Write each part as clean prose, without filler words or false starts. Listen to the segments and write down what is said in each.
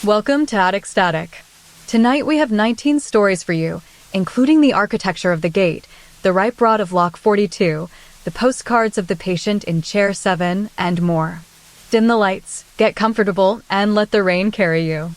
Welcome to Attic Static. Tonight we have 19 stories for you, including the architecture of the Gate, the ripe rod of Lock 42, the postcards of the patient in Chair 7, and more. Dim the lights, get comfortable, and let the rain carry you.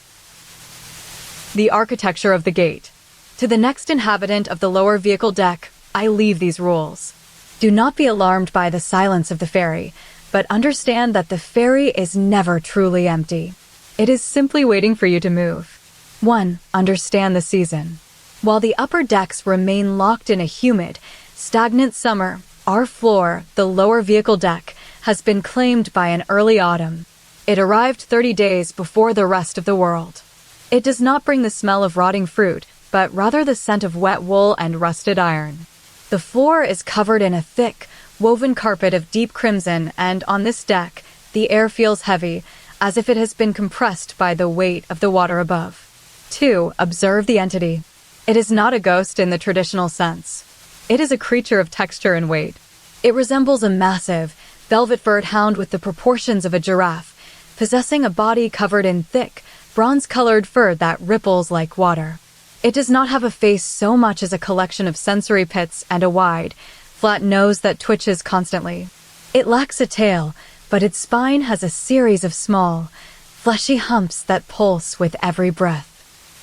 The architecture of the Gate. To the next inhabitant of the lower vehicle deck, I leave these rules. Do not be alarmed by the silence of the ferry, but understand that the ferry is never truly empty. It is simply waiting for you to move. 1. Understand the season. While the upper decks remain locked in a humid, stagnant summer, our floor, the lower vehicle deck, has been claimed by an early autumn. It arrived 30 days before the rest of the world. It does not bring the smell of rotting fruit, but rather the scent of wet wool and rusted iron. The floor is covered in a thick, woven carpet of deep crimson, and on this deck, the air feels heavy, as if it has been compressed by the weight of the water above. 2. Observe the entity. It is not a ghost in the traditional sense. It is a creature of texture and weight. It resembles a massive, velvet-furred hound with the proportions of a giraffe, possessing a body covered in thick, bronze-colored fur that ripples like water. It does not have a face so much as a collection of sensory pits and a wide, flat nose that twitches constantly. It lacks a tail, but its spine has a series of small, fleshy humps that pulse with every breath.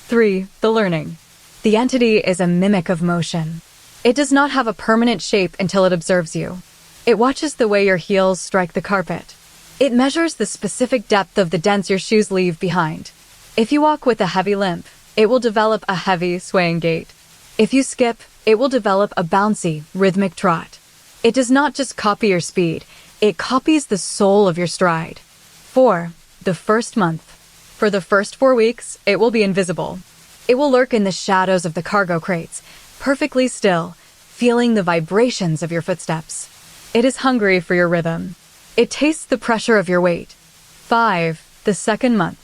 3. The learning. The entity is a mimic of motion. It does not have a permanent shape until it observes you. It watches the way your heels strike the carpet. It measures the specific depth of the dents your shoes leave behind. If you walk with a heavy limp, it will develop a heavy, swaying gait. If you skip, it will develop a bouncy, rhythmic trot. It does not just copy your speed, it copies the soul of your stride. 4. The first month. For the first 4 weeks, it will be invisible. It will lurk in the shadows of the cargo crates, perfectly still, feeling the vibrations of your footsteps. It is hungry for your rhythm. It tastes the pressure of your weight. 5. The second month.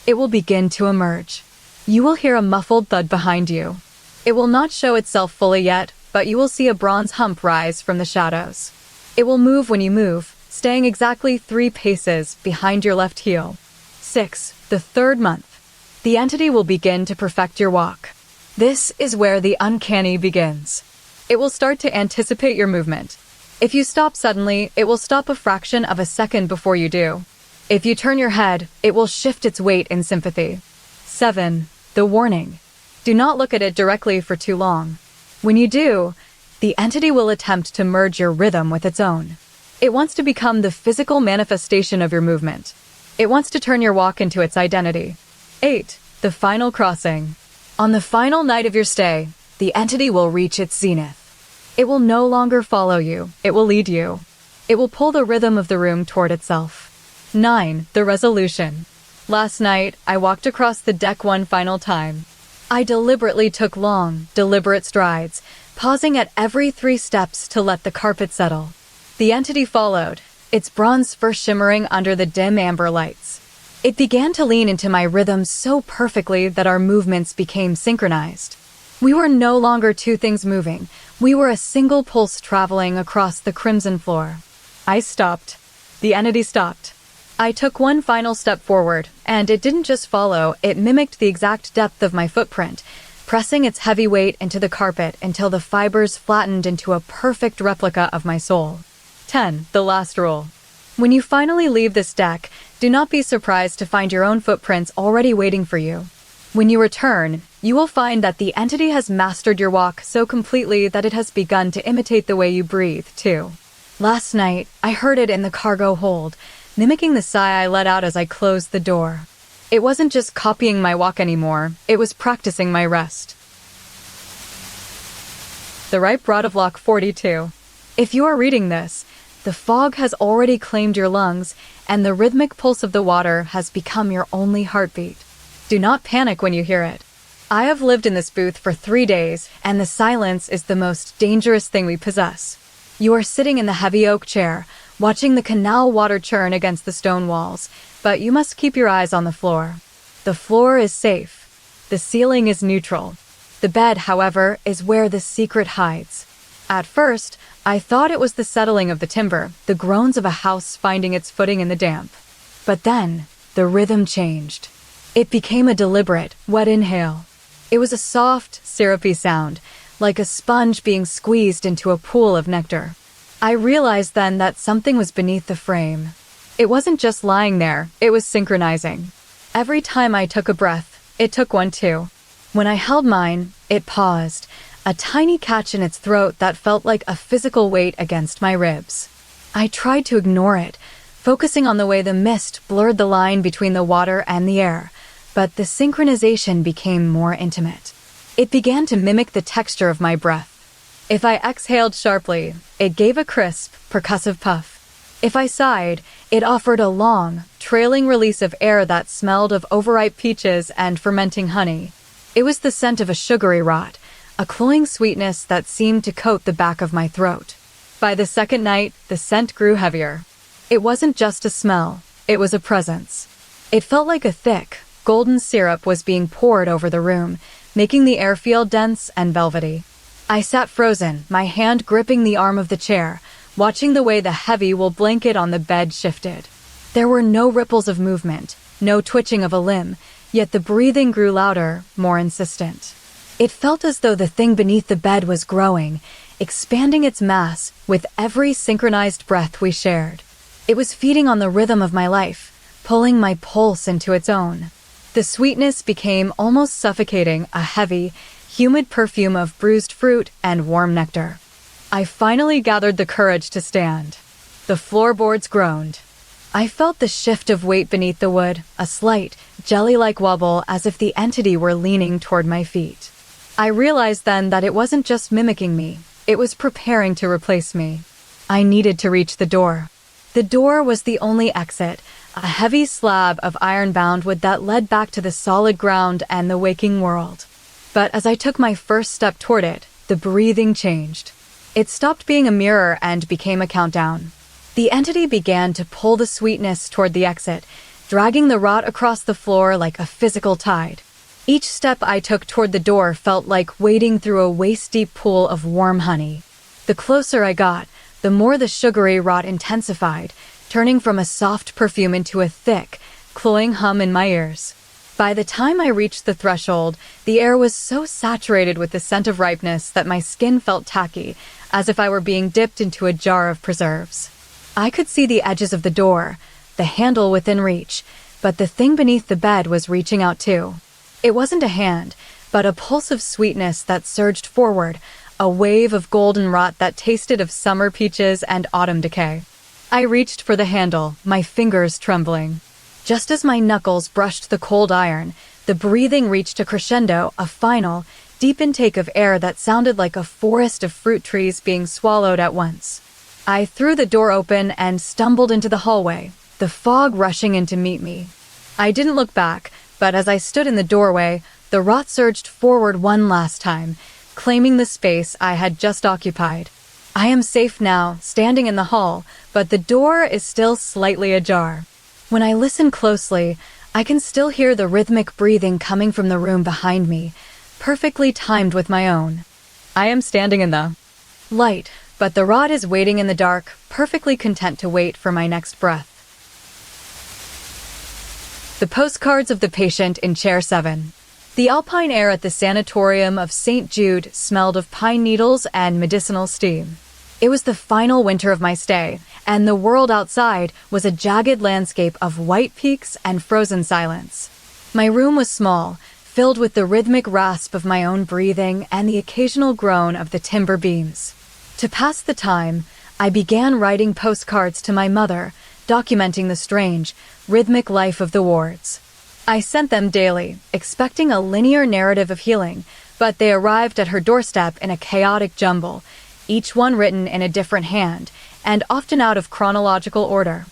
It will begin to emerge. You will hear a muffled thud behind you. It will not show itself fully yet, but you will see a bronze hump rise from the shadows. It will move when you move, staying exactly 3 paces behind your left heel. 6. The third month. The entity will begin to perfect your walk. This is where the uncanny begins. It will start to anticipate your movement. If you stop suddenly, it will stop a fraction of a second before you do. If you turn your head, it will shift its weight in sympathy. 7. The warning. Do not look at it directly for too long. When you do, the entity will attempt to merge your rhythm with its own. It wants to become the physical manifestation of your movement. It wants to turn your walk into its identity. 8. The final crossing. On the final night of your stay, the entity will reach its zenith. It will no longer follow you, it will lead you. It will pull the rhythm of the room toward itself. 9. The resolution. Last night, I walked across the deck one final time. I deliberately took long, deliberate strides, pausing at every 3 steps to let the carpet settle. The entity followed, its bronze fur shimmering under the dim amber lights. It began to lean into my rhythm so perfectly that our movements became synchronized. We were no longer 2 things moving. We were a single pulse traveling across the crimson floor. I stopped. The entity stopped. I took one final step forward, and it didn't just follow, it mimicked the exact depth of my footprint, pressing its heavy weight into the carpet until the fibers flattened into a perfect replica of my soul. 10. The last rule. When you finally leave this deck, do not be surprised to find your own footprints already waiting for you. When you return, you will find that the entity has mastered your walk so completely that it has begun to imitate the way you breathe, too. Last night, I heard it in the cargo hold, mimicking the sigh I let out as I closed the door. It wasn't just copying my walk anymore, it was practicing my rest. The ripe rod of Lock 42. If you are reading this, the fog has already claimed your lungs, and the rhythmic pulse of the water has become your only heartbeat. Do not panic when you hear it. I have lived in this booth for 3 days, and the silence is the most dangerous thing we possess. You are sitting in the heavy oak chair, watching the canal water churn against the stone walls, but you must keep your eyes on the floor. The floor is safe. The ceiling is neutral. The bed, however, is where the secret hides. At first, I thought it was the settling of the timber, the groans of a house finding its footing in the damp. But then, the rhythm changed. It became a deliberate, wet inhale. It was a soft, syrupy sound, like a sponge being squeezed into a pool of nectar. I realized then that something was beneath the frame. It wasn't just lying there, it was synchronizing. Every time I took a breath, it took one too. When I held mine, it paused, a tiny catch in its throat that felt like a physical weight against my ribs. I tried to ignore it, focusing on the way the mist blurred the line between the water and the air, but the synchronization became more intimate. It began to mimic the texture of my breath. If I exhaled sharply, it gave a crisp, percussive puff. If I sighed, it offered a long, trailing release of air that smelled of overripe peaches and fermenting honey. It was the scent of a sugary rot, a cloying sweetness that seemed to coat the back of my throat. By the second night, the scent grew heavier. It wasn't just a smell, it was a presence. It felt like a thick, golden syrup was being poured over the room, making the air feel dense and velvety. I sat frozen, my hand gripping the arm of the chair, watching the way the heavy wool blanket on the bed shifted. There were no ripples of movement, no twitching of a limb, yet the breathing grew louder, more insistent. It felt as though the thing beneath the bed was growing, expanding its mass with every synchronized breath we shared. It was feeding on the rhythm of my life, pulling my pulse into its own. The sweetness became almost suffocating, a heavy, humid perfume of bruised fruit and warm nectar. I finally gathered the courage to stand. The floorboards groaned. I felt the shift of weight beneath the wood, a slight, jelly-like wobble as if the entity were leaning toward my feet. I realized then that it wasn't just mimicking me, it was preparing to replace me. I needed to reach the door. The door was the only exit, a heavy slab of iron-bound wood that led back to the solid ground and the waking world. But as I took my first step toward it, the breathing changed. It stopped being a mirror and became a countdown. The entity began to pull the sweetness toward the exit, dragging the rot across the floor like a physical tide. Each step I took toward the door felt like wading through a waist-deep pool of warm honey. The closer I got, the more the sugary rot intensified, turning from a soft perfume into a thick, cloying hum in my ears. By the time I reached the threshold, the air was so saturated with the scent of ripeness that my skin felt tacky, as if I were being dipped into a jar of preserves. I could see the edges of the door, the handle within reach, but the thing beneath the bed was reaching out too. It wasn't a hand, but a pulse of sweetness that surged forward, a wave of golden rot that tasted of summer peaches and autumn decay. I reached for the handle, my fingers trembling. Just as my knuckles brushed the cold iron, the breathing reached a crescendo, a final, deep intake of air that sounded like a forest of fruit trees being swallowed at once. I threw the door open and stumbled into the hallway, the fog rushing in to meet me. I didn't look back, but as I stood in the doorway, the rot surged forward one last time, claiming the space I had just occupied. I am safe now, standing in the hall, but the door is still slightly ajar. When I listen closely, I can still hear the rhythmic breathing coming from the room behind me, perfectly timed with my own. I am standing in the light, but the rod is waiting in the dark, perfectly content to wait for my next breath. The Postcards of the Patient in Chair 7. The alpine air at the sanatorium of St. Jude smelled of pine needles and medicinal steam. It was the final winter of my stay, and the world outside was a jagged landscape of white peaks and frozen silence. My room was small, filled with the rhythmic rasp of my own breathing and the occasional groan of the timber beams. To pass the time, I began writing postcards to my mother, documenting the strange, rhythmic life of the wards. I sent them daily, expecting a linear narrative of healing, but they arrived at her doorstep in a chaotic jumble, each one written in a different hand, and often out of chronological order.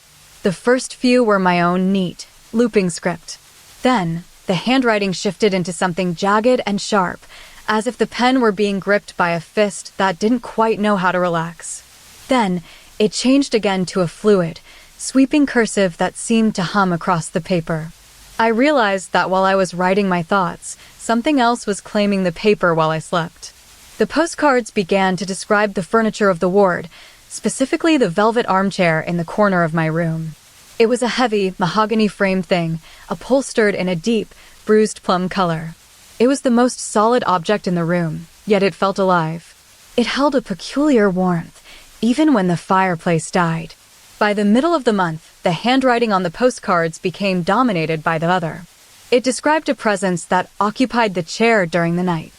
The first few were my own neat, looping script. Then, the handwriting shifted into something jagged and sharp, as if the pen were being gripped by a fist that didn't quite know how to relax. Then, it changed again to a fluid, sweeping cursive that seemed to hum across the paper. I realized that while I was writing my thoughts, something else was claiming the paper while I slept. The postcards began to describe the furniture of the ward, specifically the velvet armchair in the corner of my room. It was a heavy, mahogany frame thing, upholstered in a deep, bruised plum color. It was the most solid object in the room, yet it felt alive. It held a peculiar warmth, even when the fireplace died. By the middle of the month, the handwriting on the postcards became dominated by the other. It described a presence that occupied the chair during the night.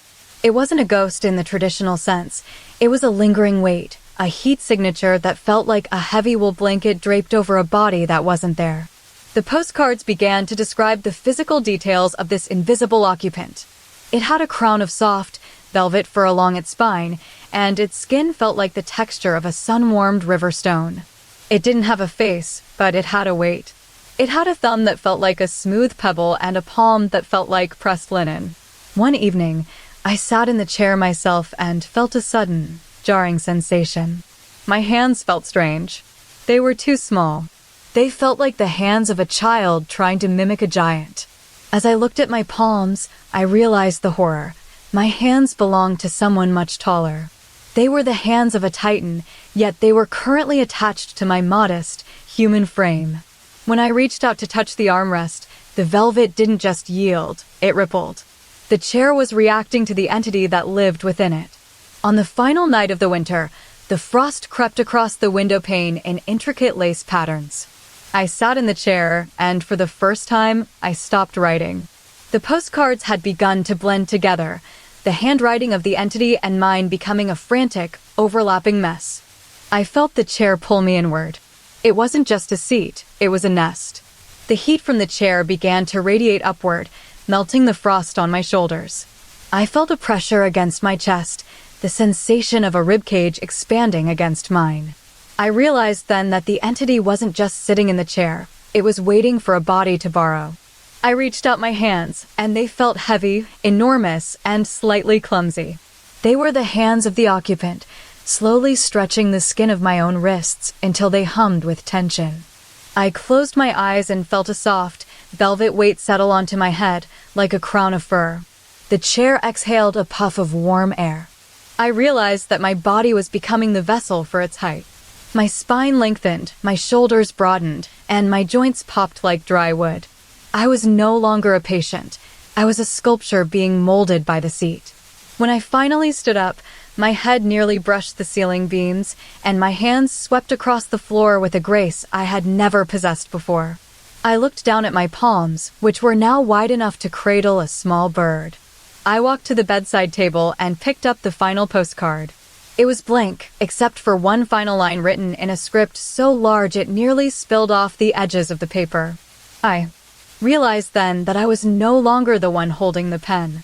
It wasn't a ghost in the traditional sense. It was a lingering weight, a heat signature that felt like a heavy wool blanket draped over a body that wasn't there. The postcards began to describe the physical details of this invisible occupant. It had a crown of soft, velvet fur along its spine, and its skin felt like the texture of a sun-warmed river stone. It didn't have a face, but it had a weight. It had a thumb that felt like a smooth pebble and a palm that felt like pressed linen. One evening, I sat in the chair myself and felt a sudden, jarring sensation. My hands felt strange. They were too small. They felt like the hands of a child trying to mimic a giant. As I looked at my palms, I realized the horror. My hands belonged to someone much taller. They were the hands of a titan, yet they were currently attached to my modest, human frame. When I reached out to touch the armrest, the velvet didn't just yield, it rippled. The chair was reacting to the entity that lived within it. On the final night of the winter, the frost crept across the window pane in intricate lace patterns. I sat in the chair, and for the first time, I stopped writing. The postcards had begun to blend together, the handwriting of the entity and mine becoming a frantic, overlapping mess. I felt the chair pull me inward. It wasn't just a seat, it was a nest. The heat from the chair began to radiate upward, melting the frost on my shoulders. I felt a pressure against my chest, the sensation of a ribcage expanding against mine. I realized then that the entity wasn't just sitting in the chair, it was waiting for a body to borrow. I reached out my hands, and they felt heavy, enormous, and slightly clumsy. They were the hands of the occupant, slowly stretching the skin of my own wrists until they hummed with tension. I closed my eyes and felt a soft, velvet weight settle onto my head, like a crown of fur. The chair exhaled a puff of warm air. I realized that my body was becoming the vessel for its height. My spine lengthened, my shoulders broadened, and my joints popped like dry wood. I was no longer a patient. I was a sculpture being molded by the seat. When I finally stood up, my head nearly brushed the ceiling beams, and my hands swept across the floor with a grace I had never possessed before. I looked down at my palms, which were now wide enough to cradle a small bird. I walked to the bedside table and picked up the final postcard. It was blank, except for one final line written in a script so large it nearly spilled off the edges of the paper. I realized then that I was no longer the one holding the pen.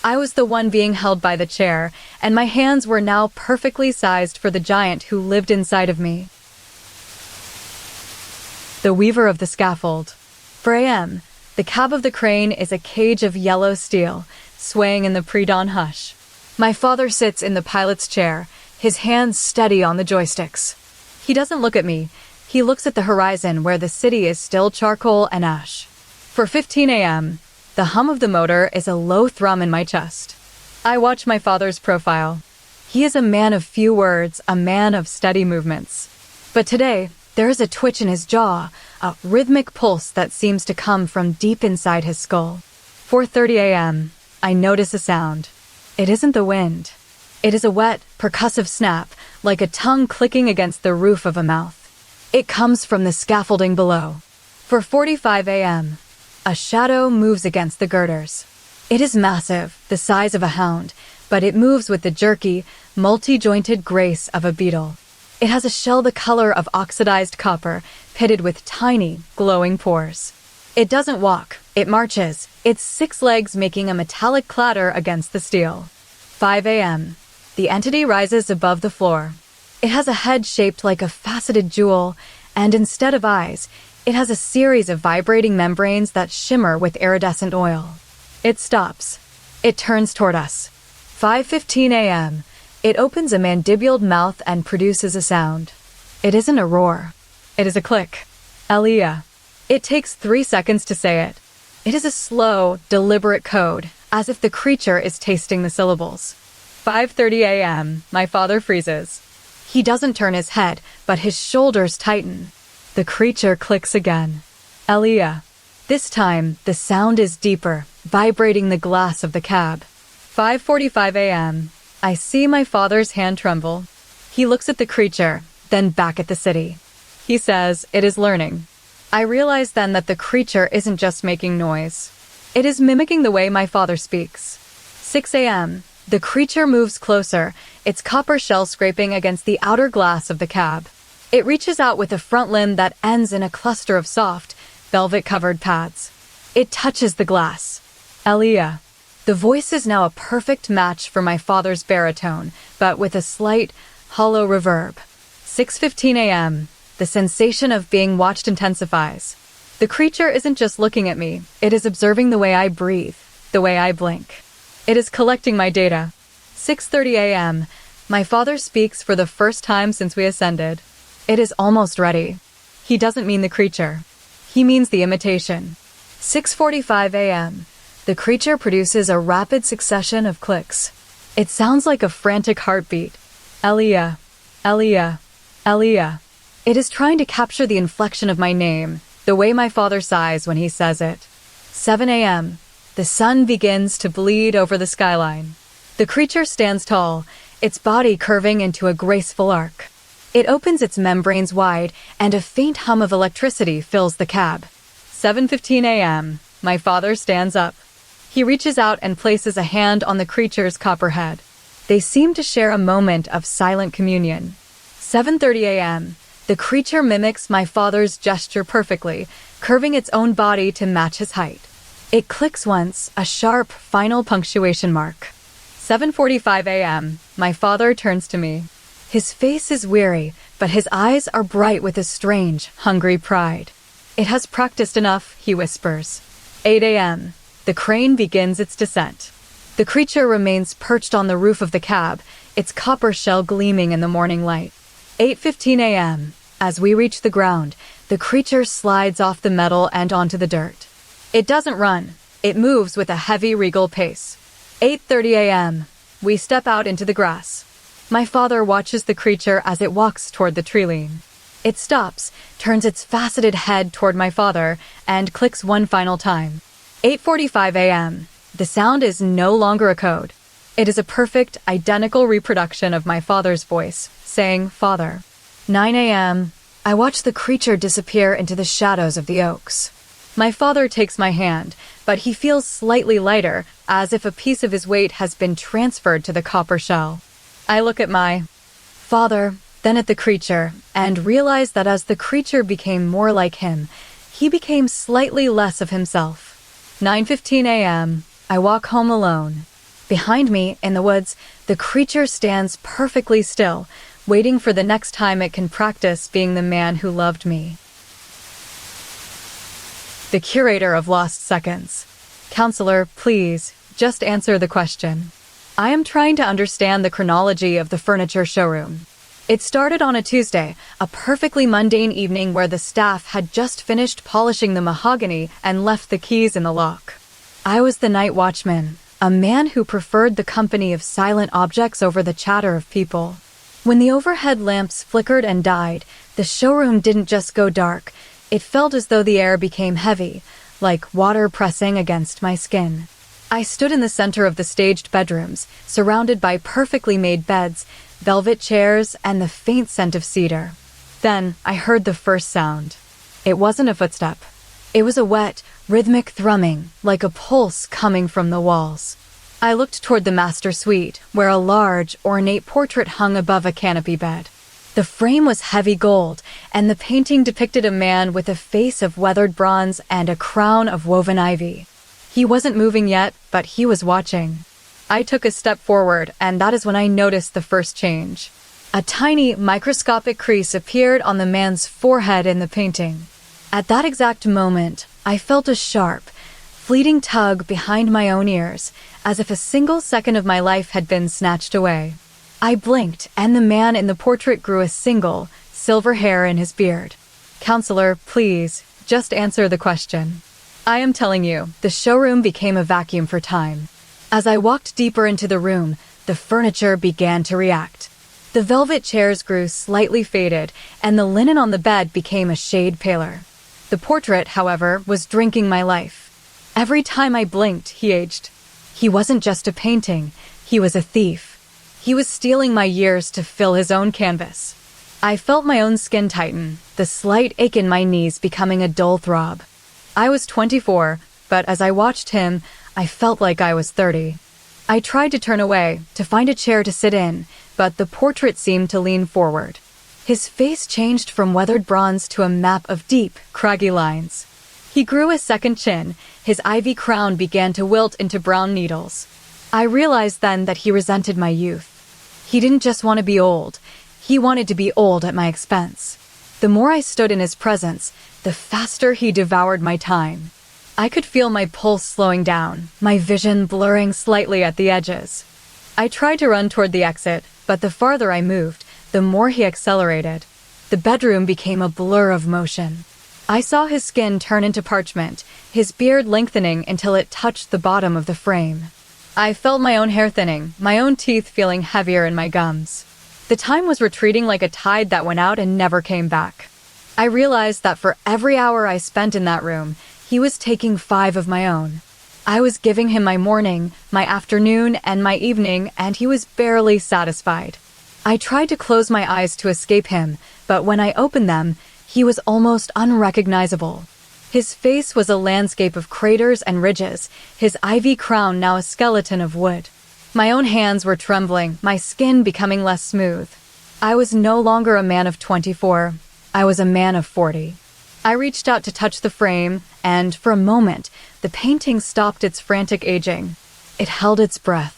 I was the one being held by the chair, and my hands were now perfectly sized for the giant who lived inside of me. The Weaver of the Scaffold. For AM, the cab of the crane is a cage of yellow steel, swaying in the pre-dawn hush. My father sits in the pilot's chair, his hands steady on the joysticks. He doesn't look at me. He looks at the horizon where the city is still charcoal and ash. For 15 a.m., the hum of the motor is a low thrum in my chest. I watch my father's profile. He is a man of few words, a man of steady movements. But today, there is a twitch in his jaw, a rhythmic pulse that seems to come from deep inside his skull. 4:30 a.m., I notice a sound. It isn't the wind. It is a wet, percussive snap, like a tongue clicking against the roof of a mouth. It comes from the scaffolding below. For 45 a.m., a shadow moves against the girders. It is massive, the size of a hound, but it moves with the jerky, multi-jointed grace of a beetle. It has a shell the color of oxidized copper, pitted with tiny, glowing pores. It doesn't walk, it marches, its 6 legs making a metallic clatter against the steel. 5 a.m. The entity rises above the floor. It has a head shaped like a faceted jewel, and instead of eyes, it has a series of vibrating membranes that shimmer with iridescent oil. It stops. It turns toward us. 5:15 a.m. It opens a mandibuled mouth and produces a sound. It isn't a roar. It is a click. Elia. It takes 3 seconds to say it. It is a slow, deliberate code, as if the creature is tasting the syllables. 5:30 a.m. My father freezes. He doesn't turn his head, but his shoulders tighten. The creature clicks again. Elia. This time, the sound is deeper, vibrating the glass of the cab. 5:45 a.m. I see my father's hand tremble. He looks at the creature, then back at the city. He says it is learning. I realize then that the creature isn't just making noise. It is mimicking the way my father speaks. 6 a.m. The creature moves closer, its copper shell scraping against the outer glass of the cab. It reaches out with a front limb that ends in a cluster of soft, velvet-covered pads. It touches the glass. Elia. The voice is now a perfect match for my father's baritone, but with a slight, hollow reverb. 6:15 a.m. The sensation of being watched intensifies. The creature isn't just looking at me, it is observing the way I breathe, the way I blink. It is collecting my data. 6:30 a.m. My father speaks for the first time since we ascended. It is almost ready. He doesn't mean the creature. He means the imitation. 6:45 a.m. The creature produces a rapid succession of clicks. It sounds like a frantic heartbeat. Elia, Elia, Elia. It is trying to capture the inflection of my name, the way my father sighs when he says it. 7 a.m. The sun begins to bleed over the skyline. The creature stands tall, its body curving into a graceful arc. It opens its membranes wide, and a faint hum of electricity fills the cab. 7:15 a.m. My father stands up. He reaches out and places a hand on the creature's copper head. They seem to share a moment of silent communion. 7:30 a.m. The creature mimics my father's gesture perfectly, curving its own body to match his height. It clicks once, a sharp, final punctuation mark. 7:45 a.m. My father turns to me. His face is weary, but his eyes are bright with a strange, hungry pride. It has practiced enough, he whispers. 8 a.m. The crane begins its descent. The creature remains perched on the roof of the cab, its copper shell gleaming in the morning light. 8:15 a.m. As we reach the ground, the creature slides off the metal and onto the dirt. It doesn't run. It moves with a heavy, regal pace. 8:30 a.m. We step out into the grass. My father watches the creature as it walks toward the treeline. It stops, turns its faceted head toward my father, and clicks one final time. 8:45 a.m. The sound is no longer a code. It is a perfect, identical reproduction of my father's voice, saying, Father. 9 a.m. I watch the creature disappear into the shadows of the oaks. My father takes my hand, but he feels slightly lighter, as if a piece of his weight has been transferred to the copper shell. I look at my father, then at the creature, and realize that as the creature became more like him, he became slightly less of himself. 9:15 a.m. I walk home alone. Behind me, in the woods, the creature stands perfectly still, waiting for the next time it can practice being the man who loved me. The Curator of Lost Seconds. Counselor, please, just answer the question. I am trying to understand the chronology of the furniture showroom. It started on a Tuesday, a perfectly mundane evening where the staff had just finished polishing the mahogany and left the keys in the lock. I was the night watchman, a man who preferred the company of silent objects over the chatter of people. When the overhead lamps flickered and died, the showroom didn't just go dark. It felt as though the air became heavy, like water pressing against my skin. I stood in the center of the staged bedrooms, surrounded by perfectly made beds, velvet chairs, and the faint scent of cedar. Then I heard the first sound. It wasn't a footstep. It was a wet, rhythmic thrumming, like a pulse coming from the walls. I looked toward the master suite, where a large, ornate portrait hung above a canopy bed. The frame was heavy gold, and the painting depicted a man with a face of weathered bronze and a crown of woven ivy. He wasn't moving yet, but he was watching. I took a step forward, and that is when I noticed the first change. A tiny, microscopic crease appeared on the man's forehead in the painting. At that exact moment, I felt a sharp, fleeting tug behind my own ears, as if a single second of my life had been snatched away. I blinked, and the man in the portrait grew a single, silver hair in his beard. Counselor, please, just answer the question. I am telling you, the showroom became a vacuum for time. As I walked deeper into the room, the furniture began to react. The velvet chairs grew slightly faded, and the linen on the bed became a shade paler. The portrait, however, was drinking my life. Every time I blinked, he aged. He wasn't just a painting, he was a thief. He was stealing my years to fill his own canvas. I felt my own skin tighten, the slight ache in my knees becoming a dull throb. I was 24, but as I watched him, I felt like I was 30. I tried to turn away, to find a chair to sit in, but the portrait seemed to lean forward. His face changed from weathered bronze to a map of deep, craggy lines. He grew a second chin, his ivy crown began to wilt into brown needles. I realized then that he resented my youth. He didn't just want to be old, he wanted to be old at my expense. The more I stood in his presence, the faster he devoured my time. I could feel my pulse slowing down, my vision blurring slightly at the edges. I tried to run toward the exit, but the farther I moved, the more he accelerated. The bedroom became a blur of motion. I saw his skin turn into parchment, his beard lengthening until it touched the bottom of the frame. I felt my own hair thinning, my own teeth feeling heavier in my gums. The time was retreating like a tide that went out and never came back. I realized that for every hour I spent in that room, he was taking 5 of my own. I was giving him my morning, my afternoon, and my evening, and he was barely satisfied. I tried to close my eyes to escape him, but when I opened them, he was almost unrecognizable. His face was a landscape of craters and ridges, his ivy crown now a skeleton of wood. My own hands were trembling, my skin becoming less smooth. I was no longer a man of 24, I was a man of 40. I reached out to touch the frame, and for a moment, the painting stopped its frantic aging. It held its breath.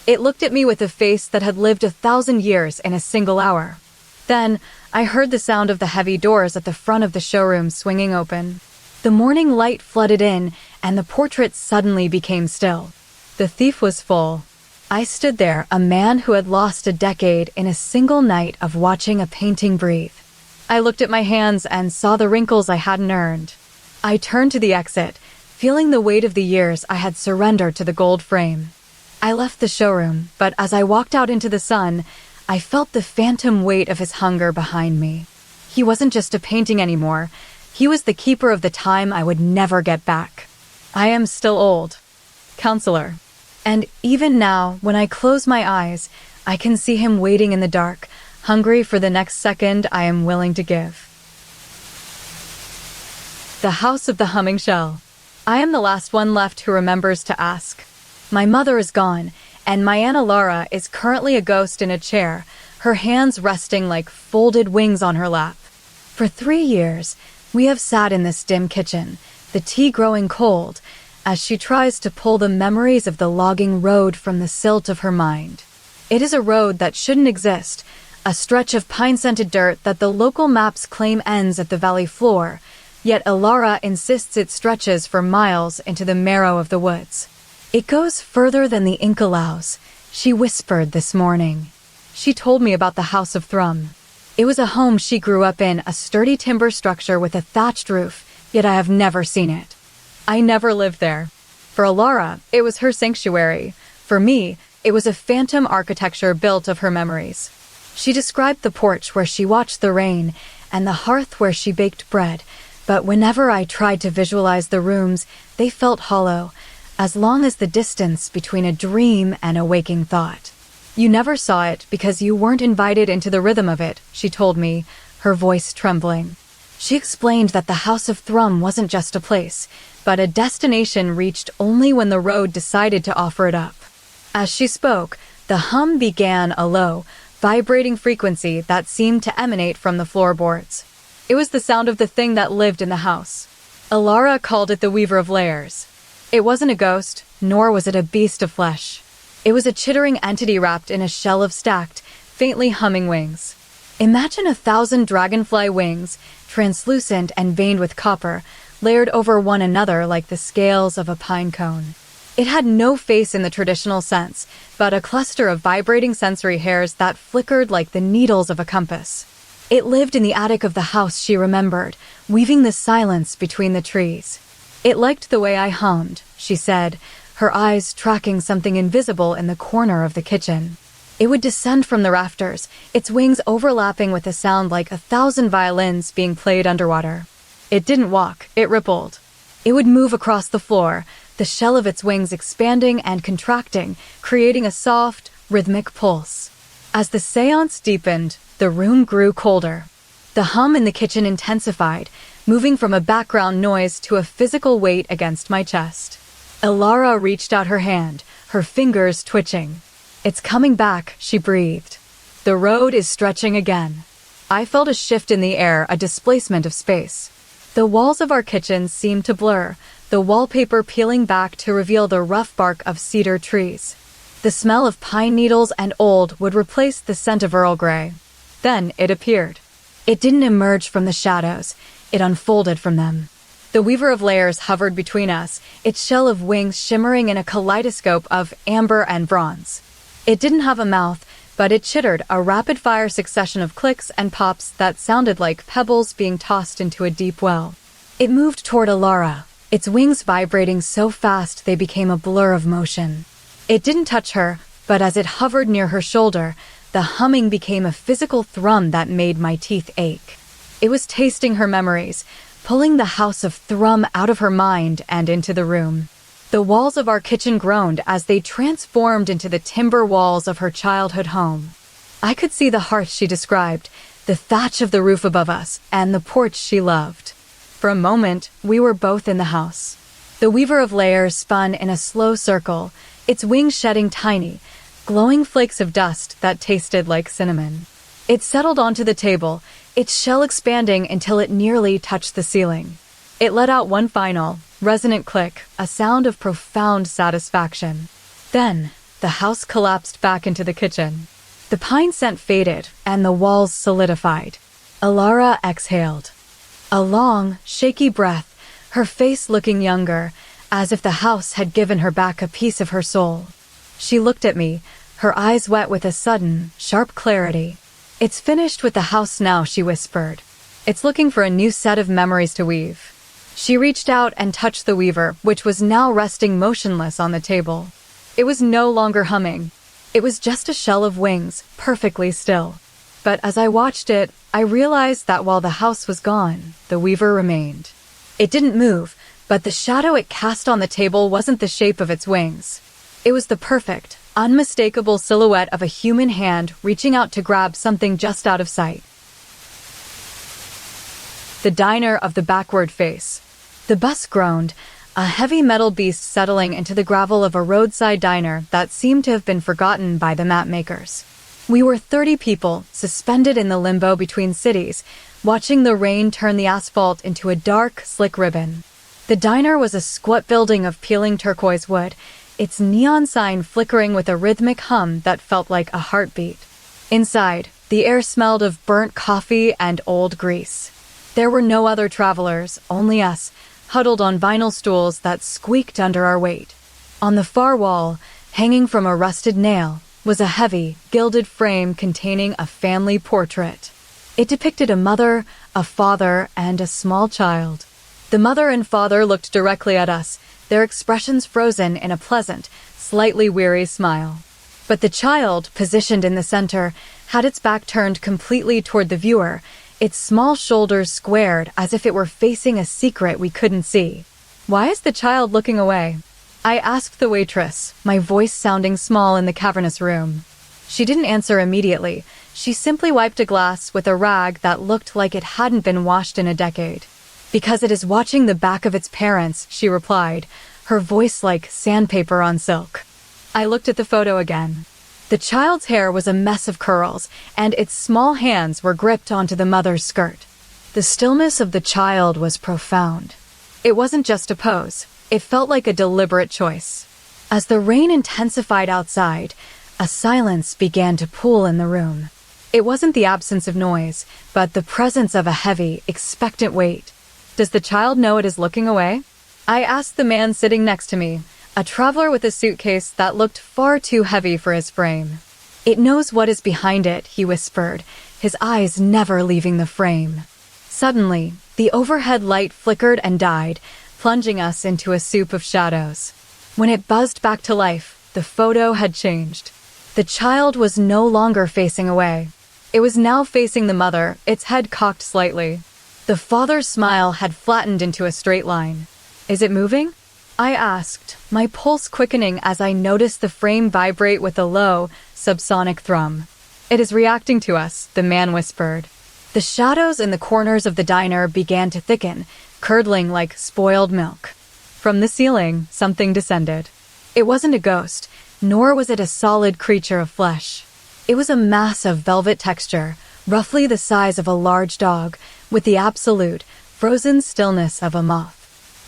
It looked at me with a face that had lived 1,000 years in a single hour. Then, I heard the sound of the heavy doors at the front of the showroom swinging open. The morning light flooded in, and the portrait suddenly became still. The thief was full. I stood there, a man who had lost a decade in a single night of watching a painting breathe. I looked at my hands and saw the wrinkles I hadn't earned. I turned to the exit, feeling the weight of the years I had surrendered to the gold frame. I left the showroom, but as I walked out into the sun, I felt the phantom weight of his hunger behind me. He wasn't just a painting anymore. He was the keeper of the time I would never get back. I am still old. Counselor. And even now, when I close my eyes, I can see him waiting in the dark, hungry for the next second I am willing to give. The House of the Humming Shell. I am the last one left who remembers to ask. My mother is gone, and my Aunt Laura is currently a ghost in a chair, her hands resting like folded wings on her lap. For 3 years, we have sat in this dim kitchen, the tea growing cold, as she tries to pull the memories of the logging road from the silt of her mind. It is a road that shouldn't exist, a stretch of pine-scented dirt that the local maps claim ends at the valley floor, yet Alara insists it stretches for miles into the marrow of the woods. It goes further than the ink allows, she whispered this morning. She told me about the House of Thrum. It was a home she grew up in, a sturdy timber structure with a thatched roof, yet I have never seen it. I never lived there. For Alara, it was her sanctuary. For me, it was a phantom architecture built of her memories. She described the porch where she watched the rain and the hearth where she baked bread, but whenever I tried to visualize the rooms, they felt hollow, as long as the distance between a dream and a waking thought. You never saw it because you weren't invited into the rhythm of it, she told me, her voice trembling. She explained that the House of Thrum wasn't just a place, but a destination reached only when the road decided to offer it up. As she spoke, the hum began a low, vibrating frequency that seemed to emanate from the floorboards. It was the sound of the thing that lived in the house. Alara called it the Weaver of Layers. It wasn't a ghost, nor was it a beast of flesh. It was a chittering entity wrapped in a shell of stacked, faintly humming wings. Imagine 1,000 dragonfly wings, translucent and veined with copper, layered over one another like the scales of a pine cone. It had no face in the traditional sense, but a cluster of vibrating sensory hairs that flickered like the needles of a compass. It lived in the attic of the house she remembered, weaving the silence between the trees. It liked the way I hummed, she said, her eyes tracking something invisible in the corner of the kitchen. It would descend from the rafters, its wings overlapping with a sound like 1,000 violins being played underwater. It didn't walk, it rippled. It would move across the floor, the shell of its wings expanding and contracting, creating a soft, rhythmic pulse. As the seance deepened, the room grew colder. The hum in the kitchen intensified, moving from a background noise to a physical weight against my chest. Elara reached out her hand, her fingers twitching. "It's coming back," she breathed. "The road is stretching again." I felt a shift in the air, a displacement of space. The walls of our kitchen seemed to blur, the wallpaper peeling back to reveal the rough bark of cedar trees. The smell of pine needles and old would replace the scent of Earl Grey. Then it appeared. It didn't emerge from the shadows, it unfolded from them. The weaver of layers hovered between us, its shell of wings shimmering in a kaleidoscope of amber and bronze. It didn't have a mouth, but it chittered, a rapid-fire succession of clicks and pops that sounded like pebbles being tossed into a deep well. It moved toward Elara, its wings vibrating so fast they became a blur of motion. It didn't touch her, but as it hovered near her shoulder, the humming became a physical thrum that made my teeth ache. It was tasting her memories, pulling the house of Thrum out of her mind and into the room. The walls of our kitchen groaned as they transformed into the timber walls of her childhood home. I could see the hearth she described, the thatch of the roof above us, and the porch she loved. For a moment, we were both in the house. The weaver of layers spun in a slow circle, its wings shedding tiny, glowing flakes of dust that tasted like cinnamon. It settled onto the table, its shell expanding until it nearly touched the ceiling. It let out one final, resonant click, a sound of profound satisfaction. Then, the house collapsed back into the kitchen. The pine scent faded, and the walls solidified. Elara exhaled. A long, shaky breath, her face looking younger, as if the house had given her back a piece of her soul. She looked at me, her eyes wet with a sudden, sharp clarity. "It's finished with the house now," she whispered. "It's looking for a new set of memories to weave." She reached out and touched the weaver, which was now resting motionless on the table. It was no longer humming. It was just a shell of wings, perfectly still. But as I watched it, I realized that while the house was gone, the weaver remained. It didn't move, but the shadow it cast on the table wasn't the shape of its wings. It was the perfect, unmistakable silhouette of a human hand reaching out to grab something just out of sight. The diner of the backward face. The bus groaned, a heavy metal beast settling into the gravel of a roadside diner that seemed to have been forgotten by the map makers. We were 30 people, suspended in the limbo between cities, watching the rain turn the asphalt into a dark, slick ribbon. The diner was a squat building of peeling turquoise wood, its neon sign flickering with a rhythmic hum that felt like a heartbeat. Inside, the air smelled of burnt coffee and old grease. There were no other travelers, only us, huddled on vinyl stools that squeaked under our weight. On the far wall, hanging from a rusted nail, was a heavy, gilded frame containing a family portrait. It depicted a mother, a father, and a small child. The mother and father looked directly at us, their expressions frozen in a pleasant, slightly weary smile. But the child, positioned in the center, had its back turned completely toward the viewer, its small shoulders squared as if it were facing a secret we couldn't see. "Why is the child looking away?" I asked the waitress, my voice sounding small in the cavernous room. She didn't answer immediately. She simply wiped a glass with a rag that looked like it hadn't been washed in a decade. "Because it is watching the back of its parents," she replied, her voice like sandpaper on silk. I looked at the photo again. The child's hair was a mess of curls, and its small hands were gripped onto the mother's skirt. The stillness of the child was profound. It wasn't just a pose. It felt like a deliberate choice. As the rain intensified outside, a silence began to pool in the room. It wasn't the absence of noise, but the presence of a heavy, expectant weight. "Does the child know it is looking away?" I asked the man sitting next to me, a traveler with a suitcase that looked far too heavy for his frame. "It knows what is behind it," he whispered, his eyes never leaving the frame. Suddenly, the overhead light flickered and died, plunging us into a soup of shadows. When it buzzed back to life, the photo had changed. The child was no longer facing away. It was now facing the mother, its head cocked slightly. The father's smile had flattened into a straight line. "Is it moving?" I asked, my pulse quickening as I noticed the frame vibrate with a low, subsonic thrum. "It is reacting to us," the man whispered. The shadows in the corners of the diner began to thicken, curdling like spoiled milk. From the ceiling, something descended. It wasn't a ghost, nor was it a solid creature of flesh. It was a mass of velvet texture, roughly the size of a large dog, with the absolute, frozen stillness of a moth.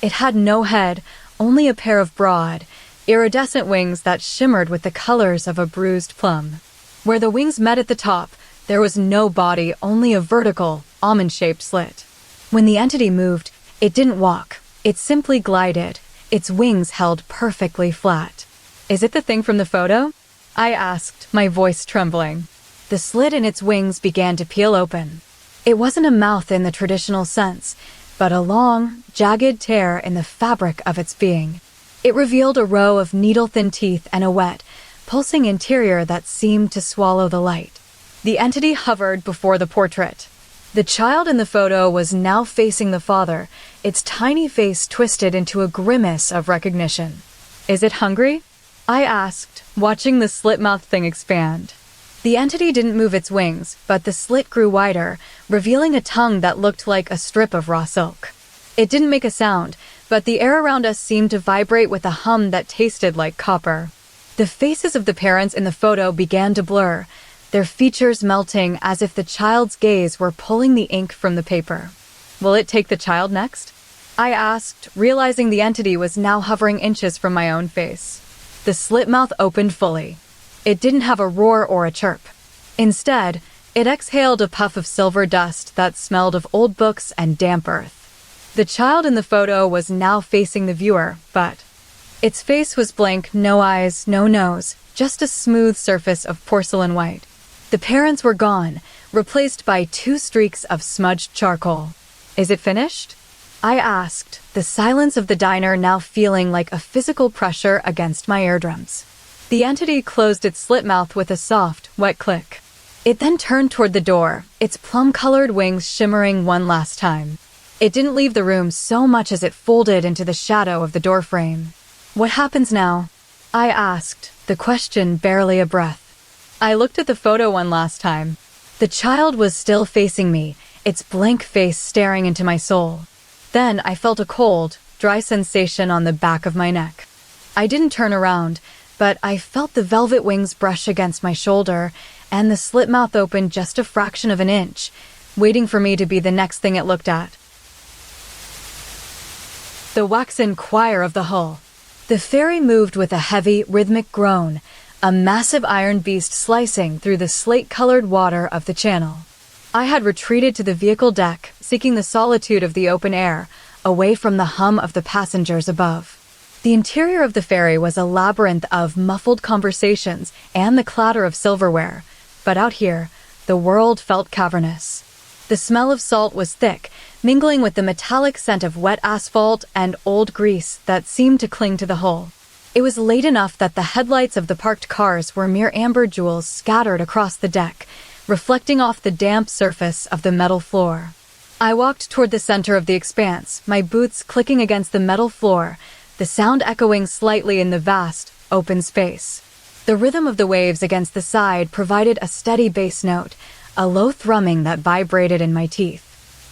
It had no head, only a pair of broad, iridescent wings that shimmered with the colors of a bruised plum. Where the wings met at the top, there was no body, only a vertical, almond-shaped slit. When the entity moved, it didn't walk. It simply glided, its wings held perfectly flat. "Is it the thing from the photo?" I asked, my voice trembling. The slit in its wings began to peel open. It wasn't a mouth in the traditional sense, but a long, jagged tear in the fabric of its being. It revealed a row of needle-thin teeth and a wet, pulsing interior that seemed to swallow the light. The entity hovered before the portrait. The child in the photo was now facing the father, its tiny face twisted into a grimace of recognition. "Is it hungry?" I asked, watching the slit-mouthed thing expand. The entity didn't move its wings, but the slit grew wider, revealing a tongue that looked like a strip of raw silk. It didn't make a sound, but the air around us seemed to vibrate with a hum that tasted like copper. The faces of the parents in the photo began to blur, their features melting as if the child's gaze were pulling the ink from the paper. "Will it take the child next?" I asked, realizing the entity was now hovering inches from my own face. The slit mouth opened fully. It didn't have a roar or a chirp. Instead, it exhaled a puff of silver dust that smelled of old books and damp earth. The child in the photo was now facing the viewer, but its face was blank, no eyes, no nose, just a smooth surface of porcelain white. The parents were gone, replaced by 2 streaks of smudged charcoal. "Is it finished?" I asked, the silence of the diner now feeling like a physical pressure against my eardrums. The entity closed its slit mouth with a soft, wet click. It then turned toward the door, its plum-colored wings shimmering one last time. It didn't leave the room so much as it folded into the shadow of the doorframe. "What happens now?" I asked, the question barely a breath. I looked at the photo one last time. The child was still facing me, its blank face staring into my soul. Then I felt a cold, dry sensation on the back of my neck. I didn't turn around, but I felt the velvet wings brush against my shoulder, and the slit mouth opened just a fraction of an inch, waiting for me to be the next thing it looked at. The Waxen choir of the hull. The ferry moved with a heavy, rhythmic groan, a massive iron beast slicing through the slate-colored water of the channel. I had retreated to the vehicle deck, seeking the solitude of the open air, away from the hum of the passengers above. The interior of the ferry was a labyrinth of muffled conversations and the clatter of silverware, but out here, the world felt cavernous. The smell of salt was thick, mingling with the metallic scent of wet asphalt and old grease that seemed to cling to the hull. It was late enough that the headlights of the parked cars were mere amber jewels scattered across the deck, reflecting off the damp surface of the metal floor. I walked toward the center of the expanse, my boots clicking against the metal floor, the sound echoing slightly in the vast, open space. The rhythm of the waves against the side provided a steady bass note, a low thrumming that vibrated in my teeth.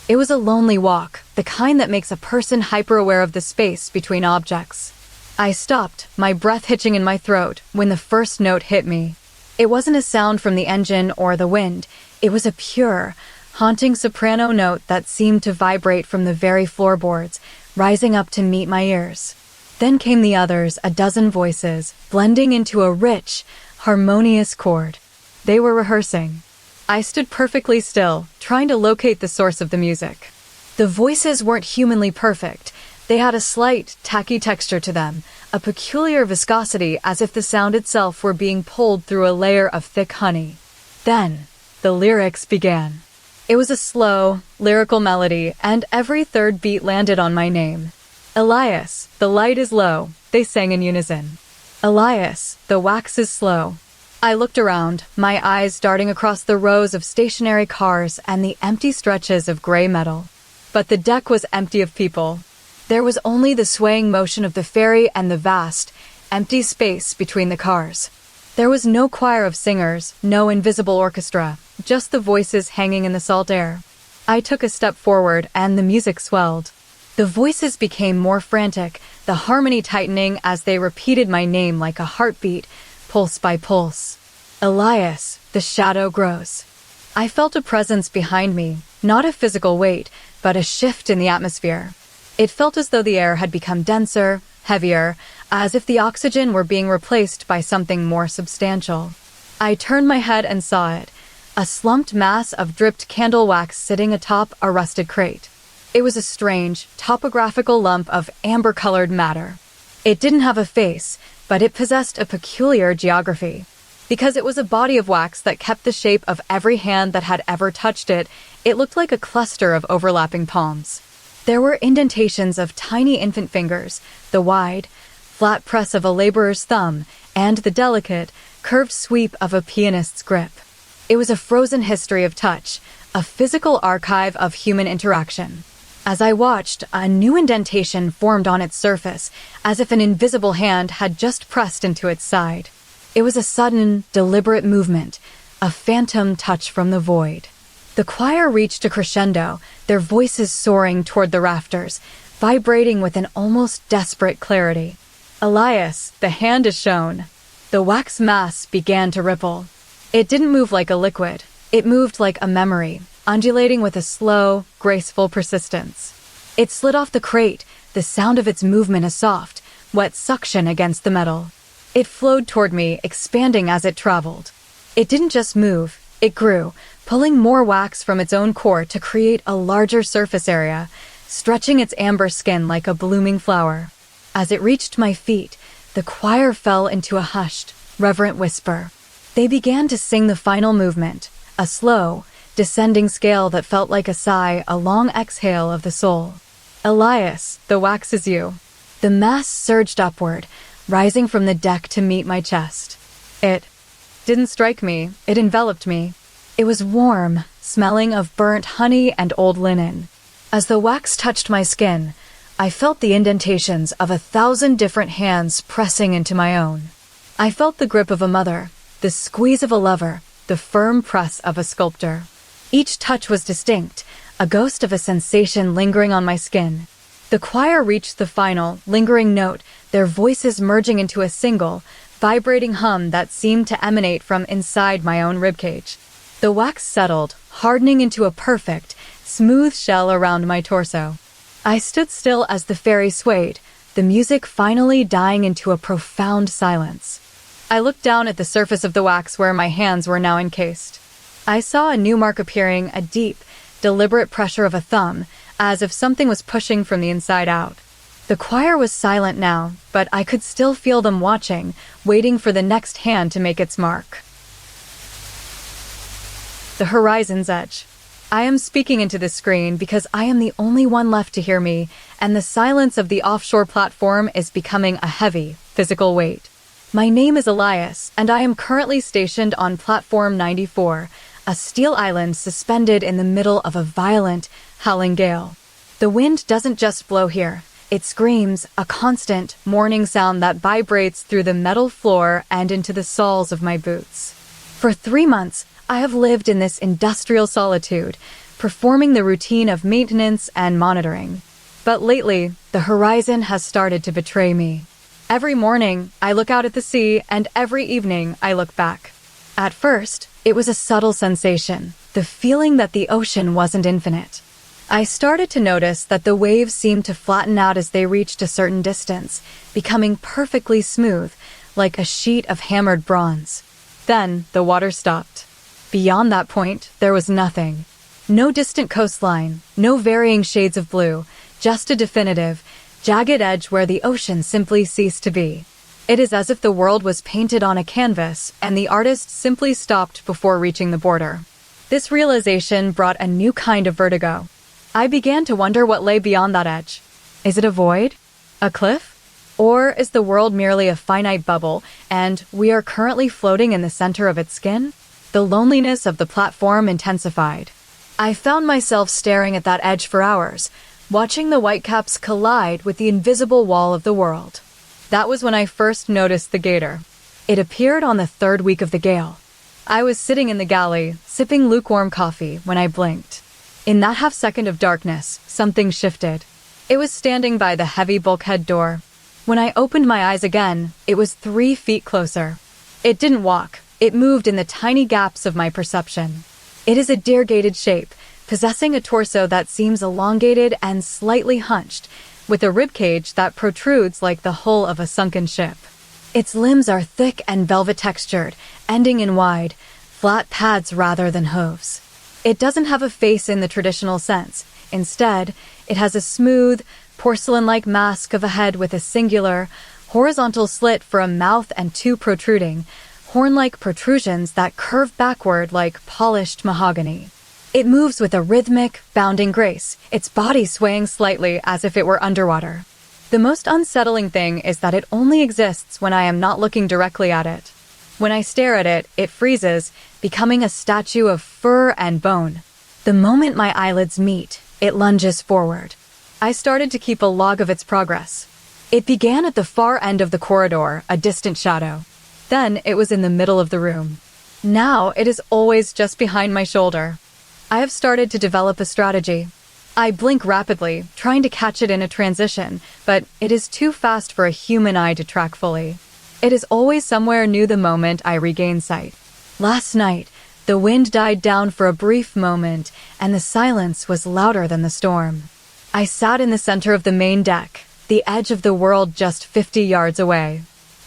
It was a lonely walk, the kind that makes a person hyper-aware of the space between objects. I stopped, my breath hitching in my throat, when the first note hit me. It wasn't a sound from the engine or the wind. It was a pure, haunting soprano note that seemed to vibrate from the very floorboards, rising up to meet my ears. Then came the others, a dozen voices, blending into a rich, harmonious chord. They were rehearsing. I stood perfectly still, trying to locate the source of the music. The voices weren't humanly perfect. They had a slight, tacky texture to them, a peculiar viscosity as if the sound itself were being pulled through a layer of thick honey. Then, the lyrics began. It was a slow, lyrical melody, and every third beat landed on my name. "Elias, the light is low," they sang in unison. "Elias, the wax is slow." I looked around, my eyes darting across the rows of stationary cars and the empty stretches of gray metal. But the deck was empty of people. There was only the swaying motion of the ferry and the vast, empty space between the cars. There was no choir of singers, no invisible orchestra, just the voices hanging in the salt air. I took a step forward and the music swelled. The voices became more frantic, the harmony tightening as they repeated my name like a heartbeat, pulse by pulse. Elias, the shadow grows. I felt a presence behind me, not a physical weight, but a shift in the atmosphere. It felt as though the air had become denser, heavier, as if the oxygen were being replaced by something more substantial. I turned my head and saw it, a slumped mass of dripped candle wax sitting atop a rusted crate. It was a strange, topographical lump of amber-colored matter. It didn't have a face, but it possessed a peculiar geography. Because it was a body of wax that kept the shape of every hand that had ever touched it, it looked like a cluster of overlapping palms. There were indentations of tiny infant fingers, the wide, flat press of a laborer's thumb, and the delicate, curved sweep of a pianist's grip. It was a frozen history of touch, a physical archive of human interaction. As I watched, a new indentation formed on its surface, as if an invisible hand had just pressed into its side. It was a sudden, deliberate movement, a phantom touch from the void. The choir reached a crescendo, their voices soaring toward the rafters, vibrating with an almost desperate clarity. Elias, the hand is shown. The wax mass began to ripple. It didn't move like a liquid. It moved like a memory, undulating with a slow, graceful persistence. It slid off the crate, the sound of its movement a soft, wet suction against the metal. It flowed toward me, expanding as it traveled. It didn't just move, it grew, pulling more wax from its own core to create a larger surface area, stretching its amber skin like a blooming flower. As it reached my feet, the choir fell into a hushed, reverent whisper. They began to sing the final movement, a slow, descending scale that felt like a sigh, a long exhale of the soul. Elias, the wax is you. The mass surged upward, rising from the deck to meet my chest. It didn't strike me, it enveloped me. It was warm, smelling of burnt honey and old linen. As the wax touched my skin, I felt the indentations of 1,000 different hands pressing into my own. I felt the grip of a mother, the squeeze of a lover, the firm press of a sculptor. Each touch was distinct, a ghost of a sensation lingering on my skin. The choir reached the final, lingering note, their voices merging into a single, vibrating hum that seemed to emanate from inside my own ribcage. The wax settled, hardening into a perfect, smooth shell around my torso. I stood still as the ferry swayed, the music finally dying into a profound silence. I looked down at the surface of the wax where my hands were now encased. I saw a new mark appearing, a deep, deliberate pressure of a thumb, as if something was pushing from the inside out. The choir was silent now, but I could still feel them watching, waiting for the next hand to make its mark. The horizon's edge. I am speaking into the screen because I am the only one left to hear me, and the silence of the offshore platform is becoming a heavy, physical weight. My name is Elias, and I am currently stationed on Platform 94, a steel island suspended in the middle of a violent, howling gale. The wind doesn't just blow here. It screams, a constant, mourning sound that vibrates through the metal floor and into the soles of my boots. For 3 months, I have lived in this industrial solitude, performing the routine of maintenance and monitoring. But lately, the horizon has started to betray me. Every morning, I look out at the sea, and every evening, I look back. At first, it was a subtle sensation, the feeling that the ocean wasn't infinite. I started to notice that the waves seemed to flatten out as they reached a certain distance, becoming perfectly smooth, like a sheet of hammered bronze. Then, the water stopped. Beyond that point, there was nothing. No distant coastline, no varying shades of blue, just a definitive, jagged edge where the ocean simply ceased to be. It is as if the world was painted on a canvas and the artist simply stopped before reaching the border. This realization brought a new kind of vertigo. I began to wonder what lay beyond that edge. Is it a void? A cliff? Or is the world merely a finite bubble, and we are currently floating in the center of its skin? The loneliness of the platform intensified. I found myself staring at that edge for hours, watching the whitecaps collide with the invisible wall of the world. That was when I first noticed the gator. It appeared on the third week of the gale. I was sitting in the galley, sipping lukewarm coffee, when I blinked. In that half-second of darkness, something shifted. It was standing by the heavy bulkhead door. When I opened my eyes again, it was 3 feet closer. It didn't walk. It moved in the tiny gaps of my perception. It is a deer-gated shape, possessing a torso that seems elongated and slightly hunched, with a ribcage that protrudes like the hull of a sunken ship. Its limbs are thick and velvet-textured, ending in wide, flat pads rather than hooves. It doesn't have a face in the traditional sense. Instead, it has a smooth, porcelain-like mask of a head with a singular, horizontal slit for a mouth and 2 protruding, horn-like protrusions that curve backward like polished mahogany. It moves with a rhythmic, bounding grace, its body swaying slightly as if it were underwater. The most unsettling thing is that it only exists when I am not looking directly at it. When I stare at it, it freezes, becoming a statue of fur and bone. The moment my eyelids meet, it lunges forward. I started to keep a log of its progress. It began at the far end of the corridor, a distant shadow. Then it was in the middle of the room. Now it is always just behind my shoulder. I have started to develop a strategy. I blink rapidly, trying to catch it in a transition, but it is too fast for a human eye to track fully. It is always somewhere new the moment I regain sight. Last night, the wind died down for a brief moment, and the silence was louder than the storm. I sat in the center of the main deck, the edge of the world just 50 yards away.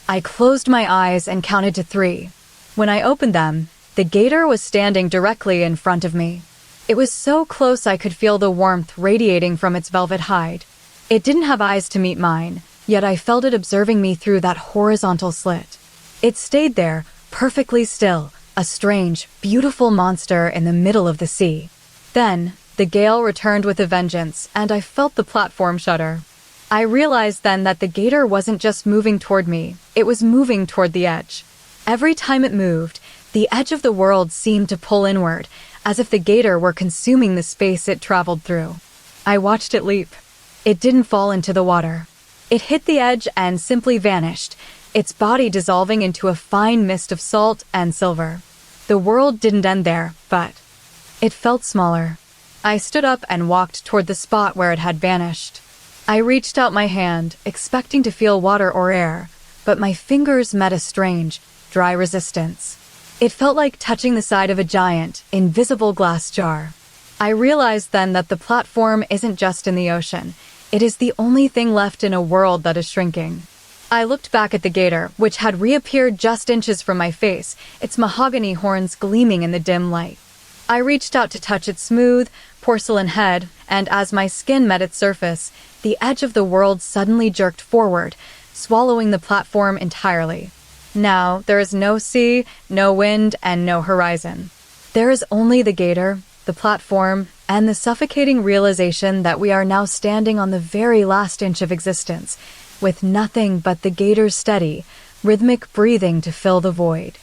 I closed my eyes and counted to 3. When I opened them, the gator was standing directly in front of me. It was so close I could feel the warmth radiating from its velvet hide. It didn't have eyes to meet mine, yet I felt it observing me through that horizontal slit. It stayed there, perfectly still, a strange, beautiful monster in the middle of the sea. Then, the gale returned with a vengeance, and I felt the platform shudder. I realized then that the gator wasn't just moving toward me, it was moving toward the edge. Every time it moved, the edge of the world seemed to pull inward, as if the gator were consuming the space it traveled through. I watched it leap. It didn't fall into the water. It hit the edge and simply vanished, its body dissolving into a fine mist of salt and silver. The world didn't end there, but it felt smaller. I stood up and walked toward the spot where it had vanished. I reached out my hand, expecting to feel water or air, but my fingers met a strange, dry resistance. It felt like touching the side of a giant, invisible glass jar. I realized then that the platform isn't just in the ocean. It is the only thing left in a world that is shrinking. I looked back at the gator, which had reappeared just inches from my face, its mahogany horns gleaming in the dim light. I reached out to touch its smooth, porcelain head, and as my skin met its surface, the edge of the world suddenly jerked forward, swallowing the platform entirely. Now, there is no sea, no wind, and no horizon. There is only the gator, the platform, and the suffocating realization that we are now standing on the very last inch of existence, with nothing but the gator's steady, rhythmic breathing to fill the void.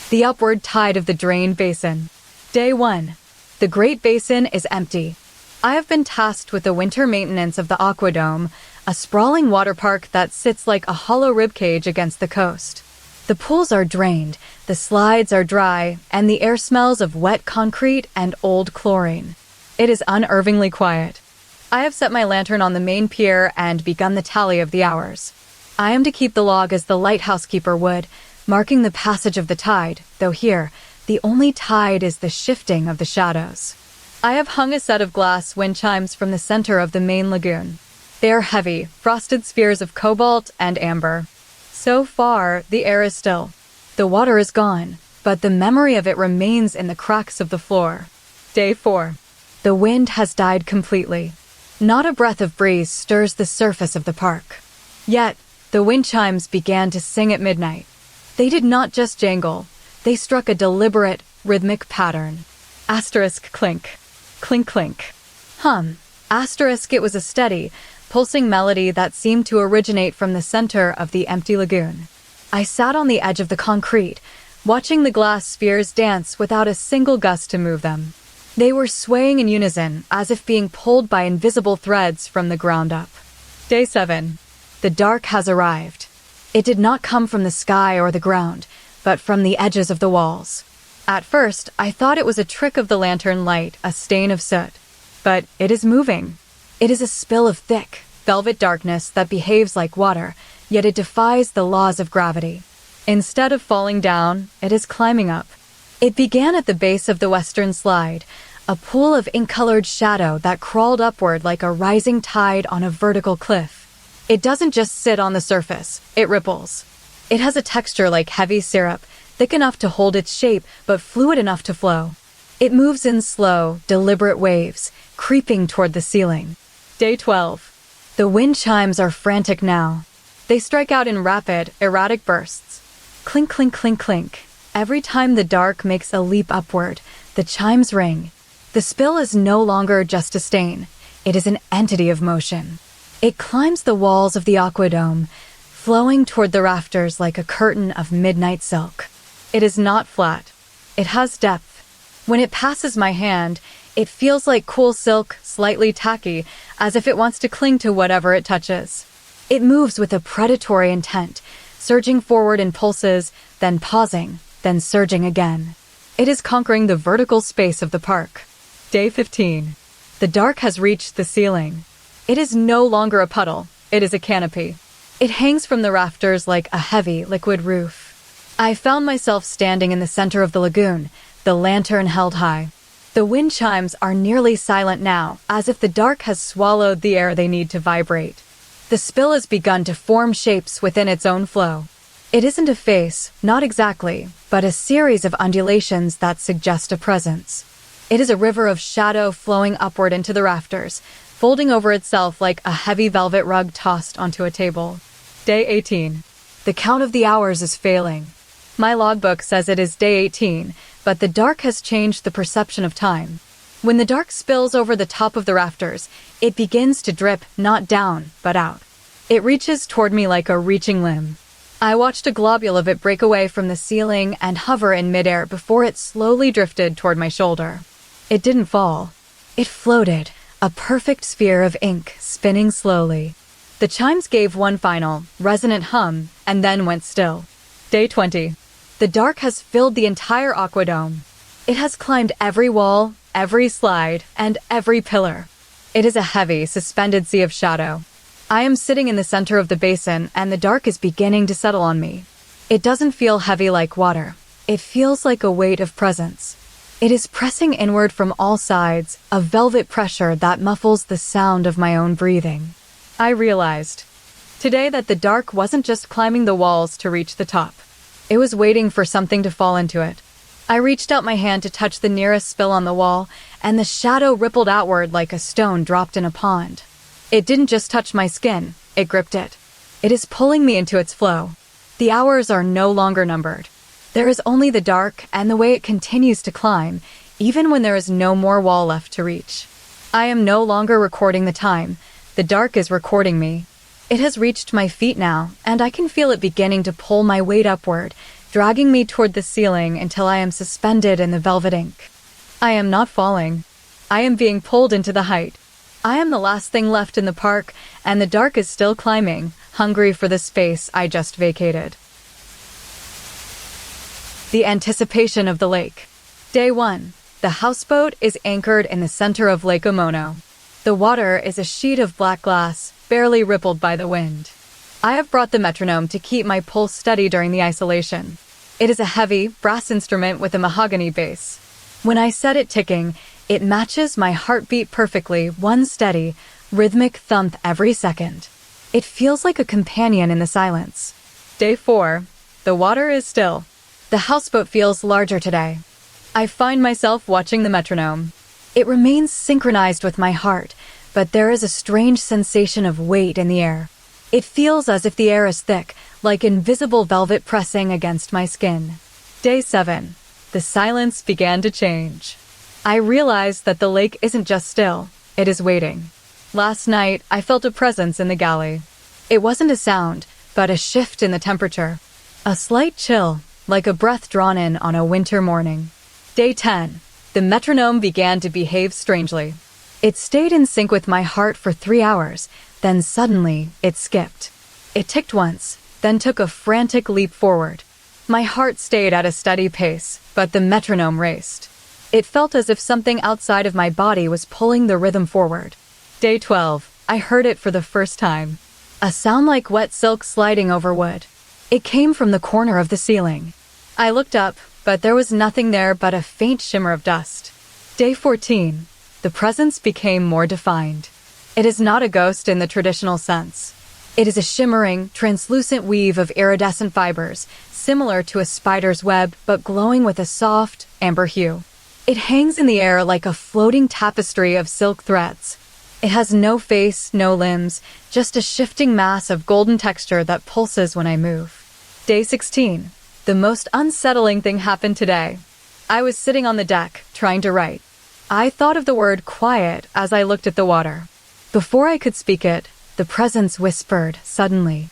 The upward tide of the drained basin. Day 1. The Great Basin is empty. I have been tasked with the winter maintenance of the Aquadome, a sprawling water park that sits like a hollow ribcage against the coast. The pools are drained, the slides are dry, and the air smells of wet concrete and old chlorine. It is unnervingly quiet. I have set my lantern on the main pier and begun the tally of the hours. I am to keep the log as the lighthouse keeper would, marking the passage of the tide, though here, the only tide is the shifting of the shadows. I have hung a set of glass wind chimes from the center of the main lagoon. They are heavy, frosted spheres of cobalt and amber. So far, the air is still. The water is gone, but the memory of it remains in the cracks of the floor. Day 4. The wind has died completely. Not a breath of breeze stirs the surface of the park. Yet, the wind chimes began to sing at midnight. They did not just jangle. They struck a deliberate, rhythmic pattern. Asterisk clink. Clink clink. Hum. Asterisk it was a steady, pulsing melody that seemed to originate from the center of the empty lagoon. I sat on the edge of the concrete, watching the glass spheres dance without a single gust to move them. They were swaying in unison, as if being pulled by invisible threads from the ground up. Day 7. The dark has arrived. It did not come from the sky or the ground, but from the edges of the walls. At first, I thought it was a trick of the lantern light, a stain of soot. But it is moving. It is a spill of thick, velvet darkness that behaves like water, yet it defies the laws of gravity. Instead of falling down, it is climbing up. It began at the base of the western slide, a pool of ink-colored shadow that crawled upward like a rising tide on a vertical cliff. It doesn't just sit on the surface, it ripples. It has a texture like heavy syrup, thick enough to hold its shape but fluid enough to flow. It moves in slow, deliberate waves, creeping toward the ceiling. Day 12. The wind chimes are frantic now. They strike out in rapid, erratic bursts. Clink, clink, clink, clink. Every time the dark makes a leap upward, the chimes ring. The spill is no longer just a stain. It is an entity of motion. It climbs the walls of the aquadome, flowing toward the rafters like a curtain of midnight silk. It is not flat. It has depth. When it passes my hand, it feels like cool silk, slightly tacky, as if it wants to cling to whatever it touches. It moves with a predatory intent, surging forward in pulses, then pausing, then surging again. It is conquering the vertical space of the park. Day 15. The dark has reached the ceiling. It is no longer a puddle. It is a canopy. It hangs from the rafters like a heavy, liquid roof. I found myself standing in the center of the lagoon, the lantern held high. The wind chimes are nearly silent now, as if the dark has swallowed the air they need to vibrate. The spill has begun to form shapes within its own flow. It isn't a face, not exactly, but a series of undulations that suggest a presence. It is a river of shadow flowing upward into the rafters, folding over itself like a heavy velvet rug tossed onto a table. Day 18. The count of the hours is failing. My logbook says it is day 18, but the dark has changed the perception of time. When the dark spills over the top of the rafters, it begins to drip not down, but out. It reaches toward me like a reaching limb. I watched a globule of it break away from the ceiling and hover in midair before it slowly drifted toward my shoulder. It didn't fall. It floated, a perfect sphere of ink spinning slowly. The chimes gave one final, resonant hum, and then went still. Day 20. The dark has filled the entire aquadome. It has climbed every wall, every slide, and every pillar. It is a heavy, suspended sea of shadow. I am sitting in the center of the basin, and the dark is beginning to settle on me. It doesn't feel heavy like water. It feels like a weight of presence. It is pressing inward from all sides, a velvet pressure that muffles the sound of my own breathing. I realized today that the dark wasn't just climbing the walls to reach the top. It was waiting for something to fall into it. I reached out my hand to touch the nearest spill on the wall, and the shadow rippled outward like a stone dropped in a pond. It didn't just touch my skin, it gripped it. It is pulling me into its flow. The hours are no longer numbered. There is only the dark and the way it continues to climb, even when there is no more wall left to reach. I am no longer recording the time. The dark is recording me. It has reached my feet now, and I can feel it beginning to pull my weight upward, dragging me toward the ceiling until I am suspended in the velvet ink. I am not falling. I am being pulled into the height. I am the last thing left in the park, and the dark is still climbing, hungry for the space I just vacated. The anticipation of the lake. Day 1. The houseboat is anchored in the center of Lake Omono. The water is a sheet of black glass, barely rippled by the wind. I have brought the metronome to keep my pulse steady during the isolation. It is a heavy, brass instrument with a mahogany base. When I set it ticking, it matches my heartbeat perfectly, one steady, rhythmic thump every second. It feels like a companion in the silence. Day 4. The water is still. The houseboat feels larger today. I find myself watching the metronome. It remains synchronized with my heart, but there is a strange sensation of weight in the air. It feels as if the air is thick, like invisible velvet pressing against my skin. Day 7. The silence began to change. I realized that the lake isn't just still, it is waiting. Last night, I felt a presence in the galley. It wasn't a sound, but a shift in the temperature. A slight chill, like a breath drawn in on a winter morning. Day 10. The metronome began to behave strangely. It stayed in sync with my heart for 3 hours, then suddenly, it skipped. It ticked once, then took a frantic leap forward. My heart stayed at a steady pace, but the metronome raced. It felt as if something outside of my body was pulling the rhythm forward. Day 12. I heard it for the first time. A sound like wet silk sliding over wood. It came from the corner of the ceiling. I looked up, but there was nothing there but a faint shimmer of dust. Day 14. The presence became more defined. It is not a ghost in the traditional sense. It is a shimmering, translucent weave of iridescent fibers, similar to a spider's web but glowing with a soft, amber hue. It hangs in the air like a floating tapestry of silk threads. It has no face, no limbs, just a shifting mass of golden texture that pulses when I move. Day 16. The most unsettling thing happened today. I was sitting on the deck, trying to write. I thought of the word quiet as I looked at the water. Before I could speak it, the presence whispered, suddenly.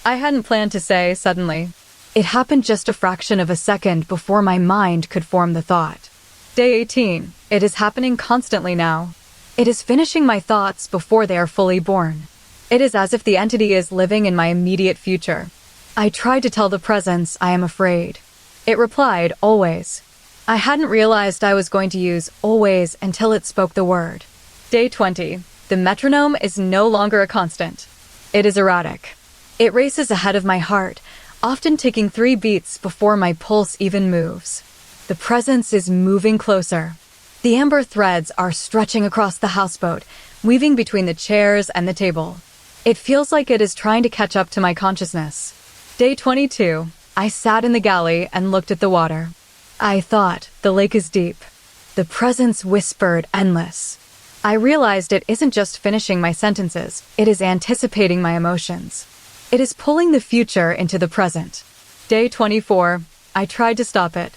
I hadn't planned to say suddenly. It happened just a fraction of a second before my mind could form the thought. Day 18. It is happening constantly now. It is finishing my thoughts before they are fully born. It is as if the entity is living in my immediate future. I tried to tell the presence I am afraid. It replied, always. I hadn't realized I was going to use always until it spoke the word. Day 20. The metronome is no longer a constant. It is erratic. It races ahead of my heart, often taking 3 beats before my pulse even moves. The presence is moving closer. The amber threads are stretching across the houseboat, weaving between the chairs and the table. It feels like it is trying to catch up to my consciousness. Day 22. I sat in the galley and looked at the water. I thought, the lake is deep. The presence whispered, endless. I realized it isn't just finishing my sentences, it is anticipating my emotions. It is pulling the future into the present. Day 24. I tried to stop it.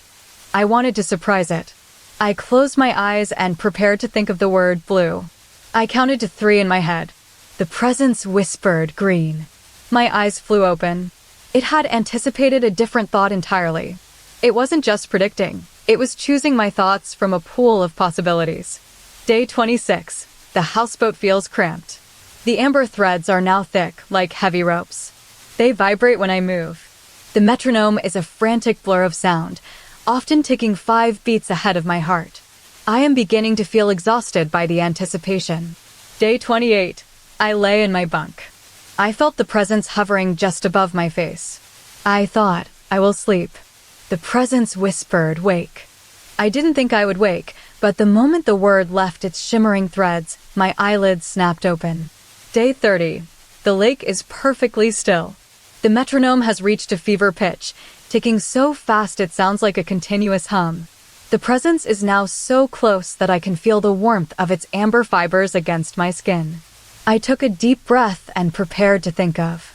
I wanted to surprise it. I closed my eyes and prepared to think of the word blue. I counted to 3 in my head. The presence whispered, green. My eyes flew open. It had anticipated a different thought entirely. It wasn't just predicting. It was choosing my thoughts from a pool of possibilities. Day 26. The houseboat feels cramped. The amber threads are now thick, like heavy ropes. They vibrate when I move. The metronome is a frantic blur of sound, often ticking 5 beats ahead of my heart. I am beginning to feel exhausted by the anticipation. Day 28. I lay in my bunk. I felt the presence hovering just above my face. I thought, I will sleep. The presence whispered, wake. I didn't think I would wake, but the moment the word left its shimmering threads, my eyelids snapped open. Day 30. The lake is perfectly still. The metronome has reached a fever pitch, ticking so fast it sounds like a continuous hum. The presence is now so close that I can feel the warmth of its amber fibers against my skin. I took a deep breath and prepared to think of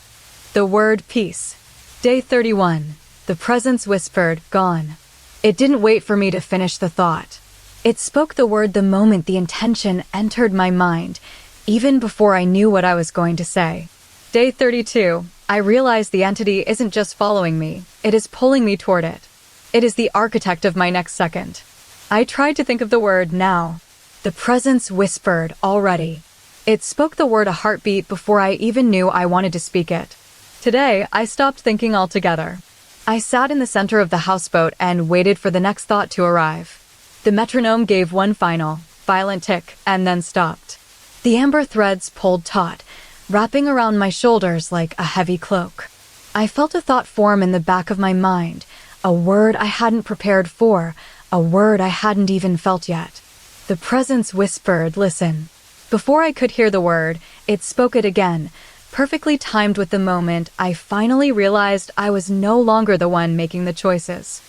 the word peace. Day 31. The presence whispered, gone. It didn't wait for me to finish the thought. It spoke the word the moment the intention entered my mind, even before I knew what I was going to say. Day 32. I realized the entity isn't just following me, it is pulling me toward it. It is the architect of my next second. I tried to think of the word now. The presence whispered, already. It spoke the word a heartbeat before I even knew I wanted to speak it. Today, I stopped thinking altogether. I sat in the center of the houseboat and waited for the next thought to arrive. The metronome gave one final, violent tick, and then stopped. The amber threads pulled taut, wrapping around my shoulders like a heavy cloak. I felt a thought form in the back of my mind, a word I hadn't prepared for, a word I hadn't even felt yet. The presence whispered, listen. Before I could hear the word, it spoke it again, perfectly timed with the moment I finally realized I was no longer the one making the choices.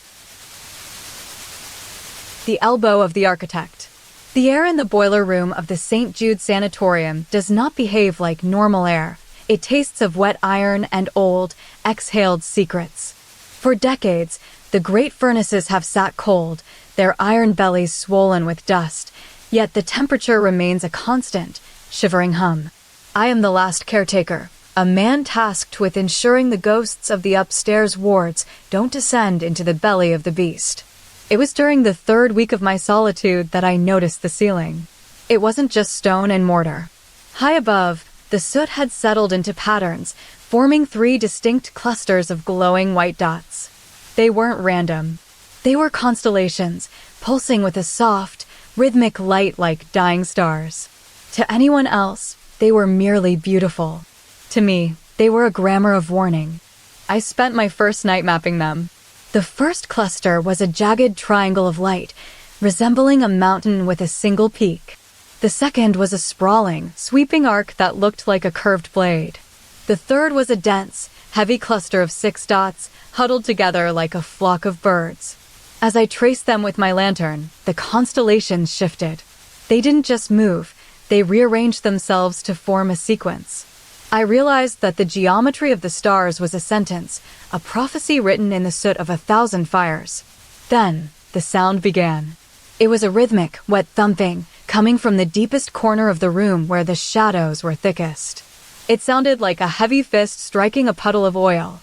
The elbow of the architect. The air in the boiler room of the St. Jude Sanatorium does not behave like normal air. It tastes of wet iron and old, exhaled secrets. For decades, the great furnaces have sat cold, their iron bellies swollen with dust, yet the temperature remains a constant, shivering hum. I am the last caretaker, a man tasked with ensuring the ghosts of the upstairs wards don't descend into the belly of the beast. It was during the 3rd week of my solitude that I noticed the ceiling. It wasn't just stone and mortar. High above, the soot had settled into patterns, forming 3 distinct clusters of glowing white dots. They weren't random. They were constellations, pulsing with a soft, rhythmic light like dying stars. To anyone else, they were merely beautiful. To me, they were a grammar of warning. I spent my first night mapping them. The first cluster was a jagged triangle of light, resembling a mountain with a single peak. The second was a sprawling, sweeping arc that looked like a curved blade. The third was a dense, heavy cluster of 6 dots, huddled together like a flock of birds. As I traced them with my lantern, the constellations shifted. They didn't just move, they rearranged themselves to form a sequence. I realized that the geometry of the stars was a sentence, a prophecy written in the soot of 1,000 fires. Then, the sound began. It was a rhythmic, wet thumping, coming from the deepest corner of the room where the shadows were thickest. It sounded like a heavy fist striking a puddle of oil.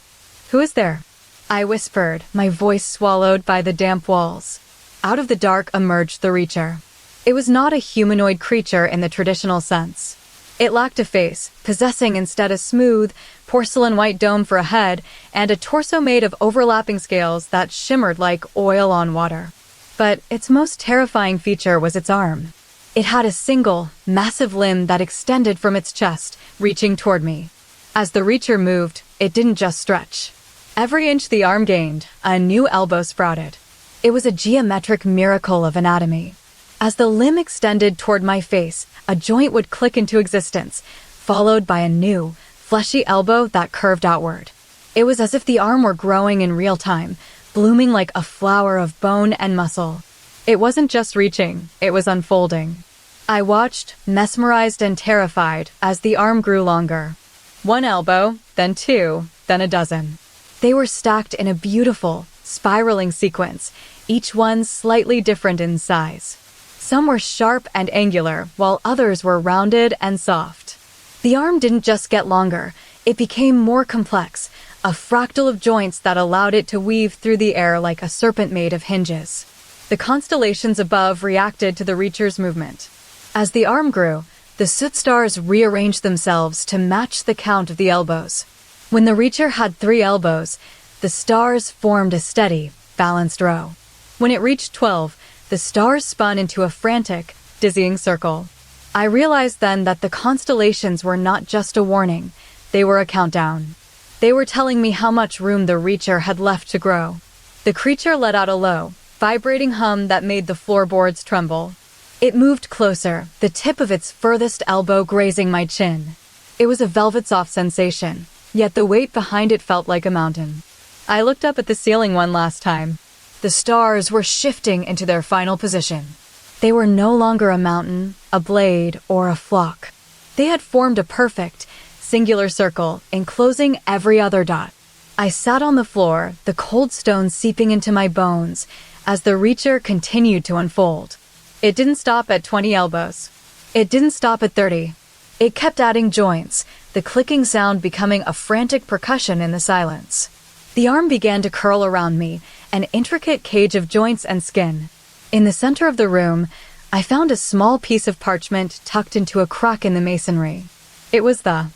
"Who is there?" I whispered, my voice swallowed by the damp walls. Out of the dark emerged the Reacher. It was not a humanoid creature in the traditional sense. It lacked a face, possessing instead a smooth, porcelain white dome for a head and a torso made of overlapping scales that shimmered like oil on water. But its most terrifying feature was its arm. It had a single, massive limb that extended from its chest, reaching toward me. As the Reacher moved, it didn't just stretch. Every inch the arm gained, a new elbow sprouted. It was a geometric miracle of anatomy. As the limb extended toward my face, a joint would click into existence, followed by a new, fleshy elbow that curved outward. It was as if the arm were growing in real time, blooming like a flower of bone and muscle. It wasn't just reaching, it was unfolding. I watched, mesmerized and terrified, as the arm grew longer. 1 elbow, then 2, then a dozen. They were stacked in a beautiful, spiraling sequence, each one slightly different in size. Some were sharp and angular, while others were rounded and soft. The arm didn't just get longer, it became more complex, a fractal of joints that allowed it to weave through the air like a serpent made of hinges. The constellations above reacted to the Reacher's movement. As the arm grew, the soot stars rearranged themselves to match the count of the elbows. When the Reacher had 3 elbows, the stars formed a steady, balanced row. When it reached 12, the stars spun into a frantic, dizzying circle. I realized then that the constellations were not just a warning, they were a countdown. They were telling me how much room the Reacher had left to grow. The creature let out a low, vibrating hum that made the floorboards tremble. It moved closer, the tip of its furthest elbow grazing my chin. It was a velvet-soft sensation, yet the weight behind it felt like a mountain. I looked up at the ceiling one last time. The stars were shifting into their final position. They were no longer a mountain, a blade, or a flock. They had formed a perfect, singular circle, enclosing every other dot. I sat on the floor, the cold stone seeping into my bones, as the Reacher continued to unfold. It didn't stop at 20 elbows. It didn't stop at 30. It kept adding joints, the clicking sound becoming a frantic percussion in the silence. The arm began to curl around me, an intricate cage of joints and skin. In the center of the room, I found a small piece of parchment tucked into a crack in the masonry. It was the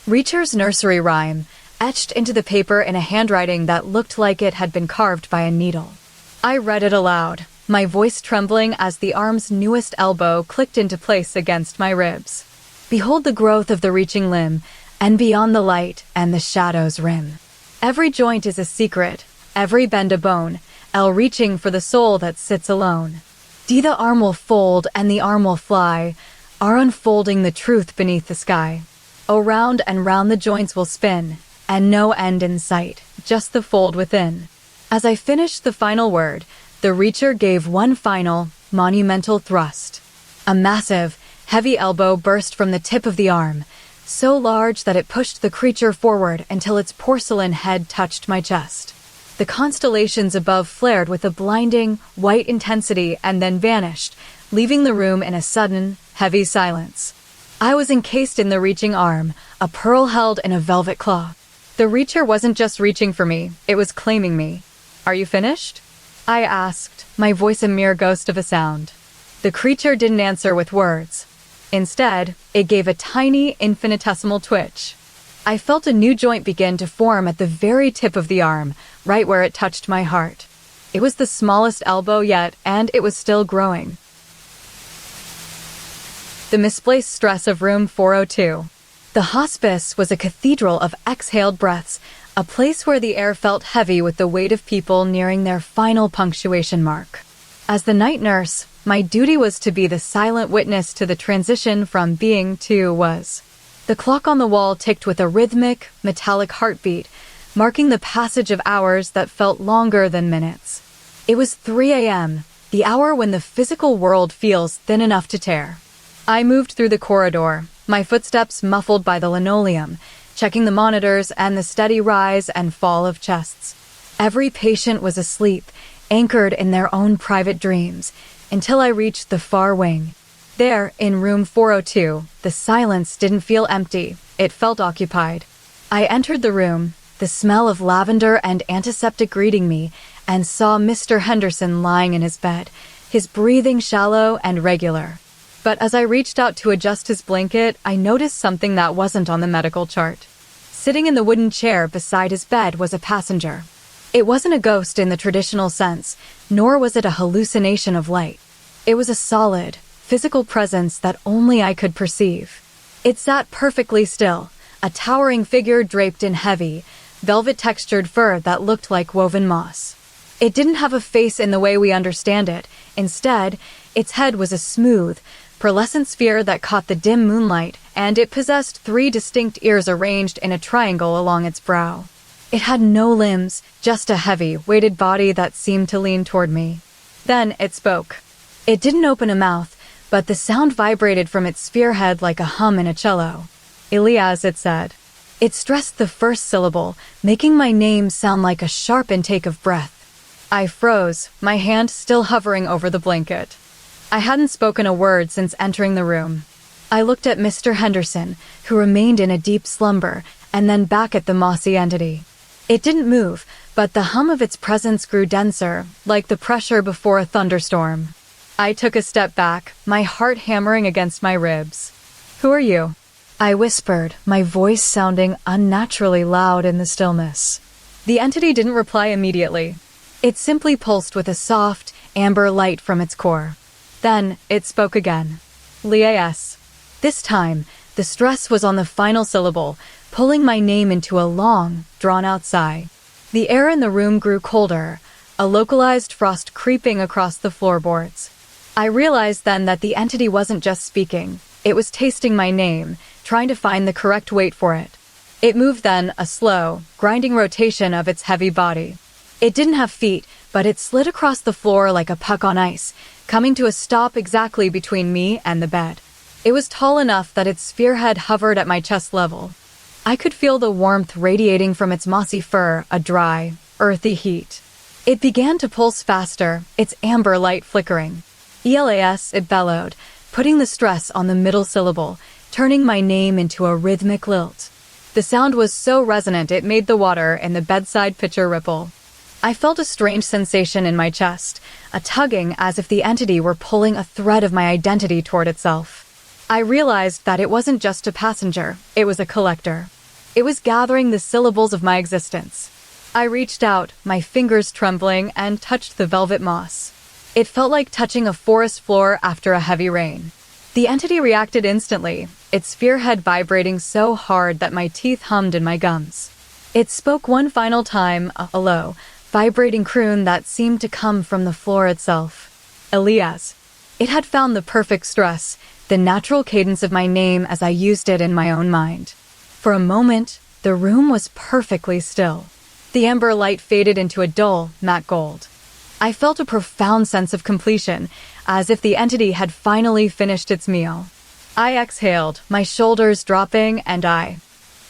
Reacher's nursery rhyme, etched into the paper in a handwriting that looked like it had been carved by a needle. I read it aloud, my voice trembling as the arm's newest elbow clicked into place against my ribs. Behold the growth of the reaching limb, and beyond the light and the shadow's rim. Every joint is a secret, every bend a bone, L reaching for the soul that sits alone. D the arm will fold and the arm will fly, R unfolding the truth beneath the sky. O round and round the joints will spin, and no end in sight, just the fold within. As I finished the final word, the Reacher gave one final, monumental thrust. A massive, heavy elbow burst from the tip of the arm, so large that it pushed the creature forward until its porcelain head touched my chest. The constellations above flared with a blinding, white intensity and then vanished, leaving the room in a sudden, heavy silence. I was encased in the reaching arm, a pearl held in a velvet claw. The reacher wasn't just reaching for me, it was claiming me. "Are you finished?" I asked, my voice a mere ghost of a sound. The creature didn't answer with words. Instead, it gave a tiny, infinitesimal twitch. I felt a new joint begin to form at the very tip of the arm, right where it touched my heart. It was the smallest elbow yet, and it was still growing. The misplaced stress of room 402. The hospice was a cathedral of exhaled breaths, a place where the air felt heavy with the weight of people nearing their final punctuation mark. As the night nurse, my duty was to be the silent witness to the transition from being to was. The clock on the wall ticked with a rhythmic, metallic heartbeat, marking the passage of hours that felt longer than minutes. It was 3 a.m., the hour when the physical world feels thin enough to tear. I moved through the corridor, my footsteps muffled by the linoleum, checking the monitors and the steady rise and fall of chests. Every patient was asleep, anchored in their own private dreams, until I reached the far wing. There, in room 402, the silence didn't feel empty, it felt occupied. I entered the room, the smell of lavender and antiseptic greeting me, and saw Mr. Henderson lying in his bed, his breathing shallow and regular. But as I reached out to adjust his blanket, I noticed something that wasn't on the medical chart. Sitting in the wooden chair beside his bed was a passenger. It wasn't a ghost in the traditional sense, nor was it a hallucination of light. It was a solid, physical presence that only I could perceive. It sat perfectly still, a towering figure draped in heavy, velvet-textured fur that looked like woven moss. It didn't have a face in the way we understand it. Instead, its head was a smooth, pearlescent sphere that caught the dim moonlight, and it possessed 3 distinct ears arranged in a triangle along its brow. It had no limbs, just a heavy, weighted body that seemed to lean toward me. Then it spoke. It didn't open a mouth, but the sound vibrated from its sphere head like a hum in a cello. "Elias," it said. It stressed the first syllable, making my name sound like a sharp intake of breath. I froze, my hand still hovering over the blanket. I hadn't spoken a word since entering the room. I looked at Mr. Henderson, who remained in a deep slumber, and then back at the mossy entity. It didn't move, but the hum of its presence grew denser, like the pressure before a thunderstorm. I took a step back, my heart hammering against my ribs. "Who are you?" I whispered, my voice sounding unnaturally loud in the stillness. The entity didn't reply immediately. It simply pulsed with a soft, amber light from its core. Then it spoke again. "Lias." This time, the stress was on the final syllable, pulling my name into a long, drawn-out sigh. The air in the room grew colder, a localized frost creeping across the floorboards. I realized then that the entity wasn't just speaking. It was tasting my name, trying to find the correct weight for it. It moved then, a slow, grinding rotation of its heavy body. It didn't have feet, but it slid across the floor like a puck on ice, coming to a stop exactly between me and the bed. It was tall enough that its sphere head hovered at my chest level. I could feel the warmth radiating from its mossy fur, a dry, earthy heat. It began to pulse faster, its amber light flickering. "Elias," it bellowed, putting the stress on the middle syllable, turning my name into a rhythmic lilt. The sound was so resonant it made the water in the bedside pitcher ripple. I felt a strange sensation in my chest, a tugging as if the entity were pulling a thread of my identity toward itself. I realized that it wasn't just a passenger, it was a collector. It was gathering the syllables of my existence. I reached out, my fingers trembling, and touched the velvet moss. It felt like touching a forest floor after a heavy rain. The entity reacted instantly, its sphere head vibrating so hard that my teeth hummed in my gums. It spoke one final time, a low, vibrating croon that seemed to come from the floor itself. "Elias." It had found the perfect stress, the natural cadence of my name as I used it in my own mind. For a moment, the room was perfectly still. The amber light faded into a dull, matte gold. I felt a profound sense of completion, as if the entity had finally finished its meal. I exhaled, my shoulders dropping, and I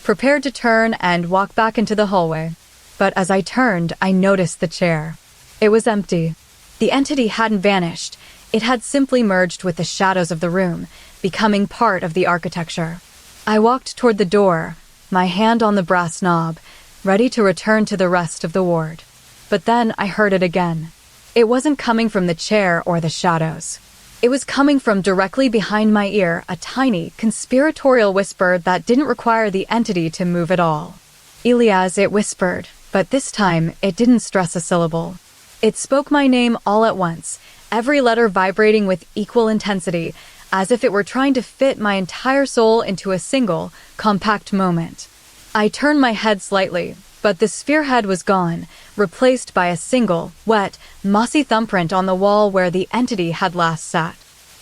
prepared to turn and walk back into the hallway. But as I turned, I noticed the chair. It was empty. The entity hadn't vanished. It had simply merged with the shadows of the room, becoming part of the architecture. I walked toward the door, my hand on the brass knob, ready to return to the rest of the ward. But then I heard it again. It wasn't coming from the chair or the shadows. It was coming from directly behind my ear, a tiny, conspiratorial whisper that didn't require the entity to move at all. Elias, it whispered, but this time it didn't stress a syllable. It spoke my name all at once, every letter vibrating with equal intensity, as if it were trying to fit my entire soul into a single, compact moment. I turned my head slightly, but the spearhead was gone, replaced by a single, wet, mossy thumbprint on the wall where the entity had last sat.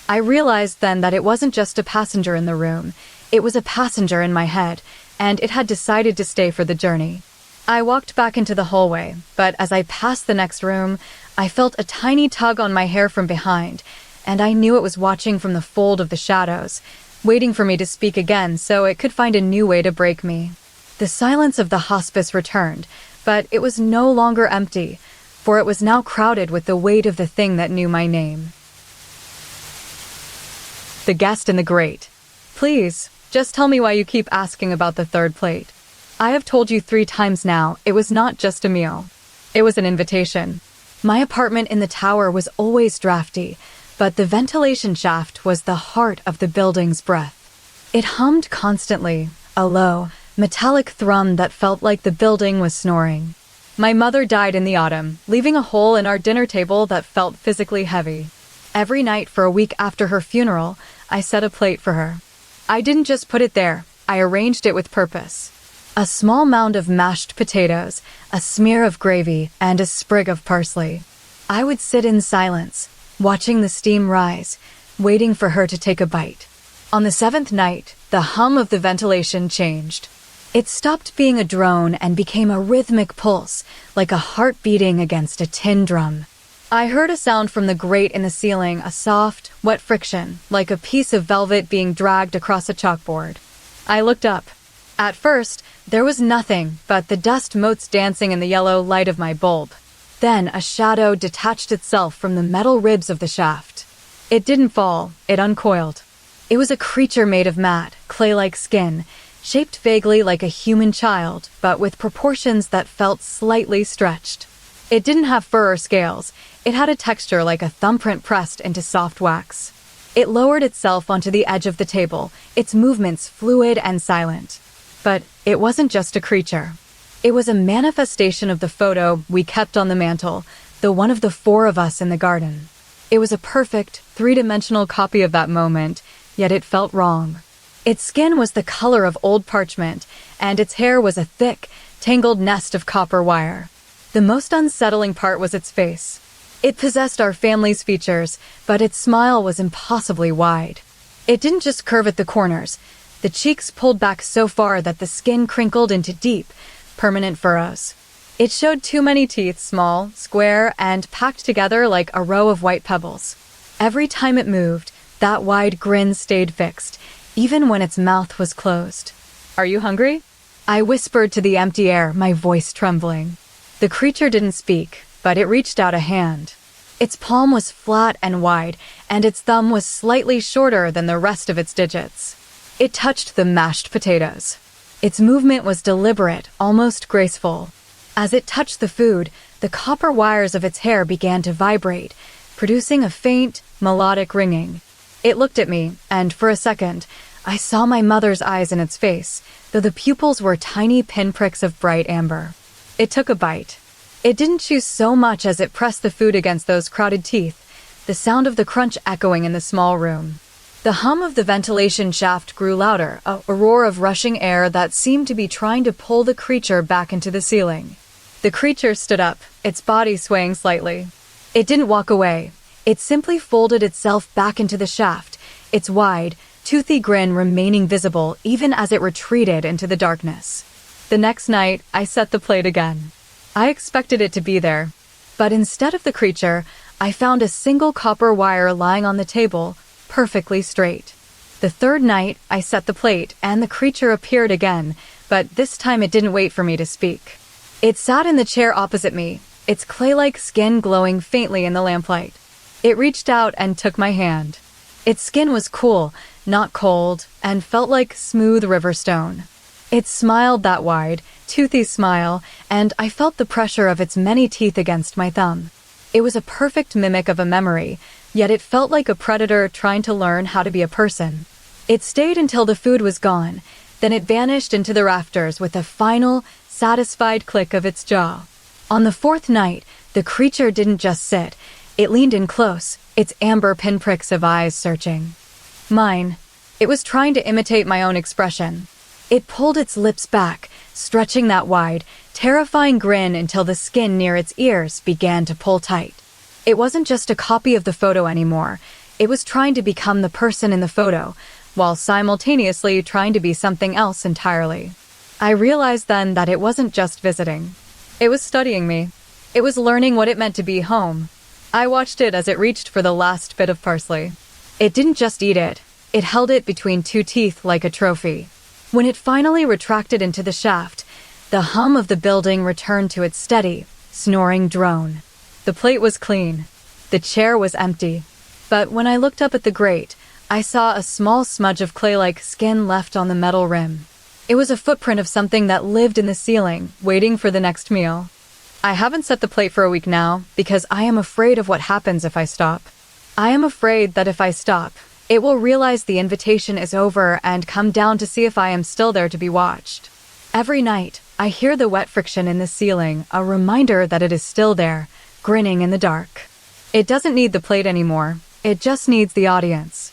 I realized then that it wasn't just a passenger in the room, it was a passenger in my head, and it had decided to stay for the journey. I walked back into the hallway, but as I passed the next room, I felt a tiny tug on my hair from behind, and I knew it was watching from the fold of the shadows, waiting for me to speak again so it could find a new way to break me. The silence of the hospice returned, but it was no longer empty, for it was now crowded with the weight of the thing that knew my name. The guest in the grate. Please, just tell me why you keep asking about the third plate. I have told you 3 times now, it was not just a meal. It was an invitation. My apartment in the tower was always drafty, but the ventilation shaft was the heart of the building's breath. It hummed constantly, a low, metallic thrum that felt like the building was snoring. My mother died in the autumn, leaving a hole in our dinner table that felt physically heavy. Every night for a week after her funeral, I set a plate for her. I didn't just put it there, I arranged it with purpose. A small mound of mashed potatoes, a smear of gravy, and a sprig of parsley. I would sit in silence, watching the steam rise, waiting for her to take a bite. On the 7th night, the hum of the ventilation changed. It stopped being a drone and became a rhythmic pulse, like a heart beating against a tin drum. I heard a sound from the grate in the ceiling, a soft, wet friction, like a piece of velvet being dragged across a chalkboard. I looked up. At first, there was nothing but the dust motes dancing in the yellow light of my bulb. Then a shadow detached itself from the metal ribs of the shaft. It didn't fall, it uncoiled. It was a creature made of matte, clay-like skin, shaped vaguely like a human child, but with proportions that felt slightly stretched. It didn't have fur or scales. It had a texture like a thumbprint pressed into soft wax. It lowered itself onto the edge of the table, its movements fluid and silent. But it wasn't just a creature. It was a manifestation of the photo we kept on the mantel, the one of the 4 of us in the garden. It was a perfect, 3-dimensional copy of that moment, yet it felt wrong. Its skin was the color of old parchment, and its hair was a thick, tangled nest of copper wire. The most unsettling part was its face. It possessed our family's features, but its smile was impossibly wide. It didn't just curve at the corners. The cheeks pulled back so far that the skin crinkled into deep, permanent furrows. It showed too many teeth, small, square, and packed together like a row of white pebbles. Every time it moved, that wide grin stayed fixed, even when its mouth was closed. "Are you hungry?" I whispered to the empty air, my voice trembling. The creature didn't speak, but it reached out a hand. Its palm was flat and wide, and its thumb was slightly shorter than the rest of its digits. It touched the mashed potatoes. Its movement was deliberate, almost graceful. As it touched the food, the copper wires of its hair began to vibrate, producing a faint, melodic ringing. It looked at me, and for a second, I saw my mother's eyes in its face, though the pupils were tiny pinpricks of bright amber. It took a bite. It didn't chew so much as it pressed the food against those crowded teeth, the sound of the crunch echoing in the small room. The hum of the ventilation shaft grew louder, a roar of rushing air that seemed to be trying to pull the creature back into the ceiling. The creature stood up, its body swaying slightly. It didn't walk away. It simply folded itself back into the shaft, its wide, toothy grin remaining visible even as it retreated into the darkness. The next night, I set the plate again. I expected it to be there, but instead of the creature, I found a single copper wire lying on the table, perfectly straight. The 3rd night, I set the plate, and the creature appeared again, but this time it didn't wait for me to speak. It sat in the chair opposite me, its clay-like skin glowing faintly in the lamplight. It reached out and took my hand. Its skin was cool, not cold, and felt like smooth river stone. It smiled that wide, toothy smile, and I felt the pressure of its many teeth against my thumb. It was a perfect mimic of a memory, yet it felt like a predator trying to learn how to be a person. It stayed until the food was gone, then it vanished into the rafters with a final, satisfied click of its jaw. On the fourth night, the creature didn't just sit. It leaned in close, its amber pinpricks of eyes searching mine. It was trying to imitate my own expression. It pulled its lips back, stretching that wide, terrifying grin until the skin near its ears began to pull tight. It wasn't just a copy of the photo anymore. It was trying to become the person in the photo, while simultaneously trying to be something else entirely. I realized then that it wasn't just visiting. It was studying me. It was learning what it meant to be home. I watched it as it reached for the last bit of parsley. It didn't just eat it. It held it between two teeth like a trophy. When it finally retracted into the shaft, the hum of the building returned to its steady, snoring drone. The plate was clean. The chair was empty. But when I looked up at the grate, I saw a small smudge of clay-like skin left on the metal rim. It was a footprint of something that lived in the ceiling, waiting for the next meal. I haven't set the plate for a week now, because I am afraid of what happens if I stop. I am afraid that if I stop, it will realize the invitation is over and come down to see if I am still there to be watched. Every night, I hear the wet friction in the ceiling, a reminder that it is still there, grinning in the dark. It doesn't need the plate anymore. It just needs the audience.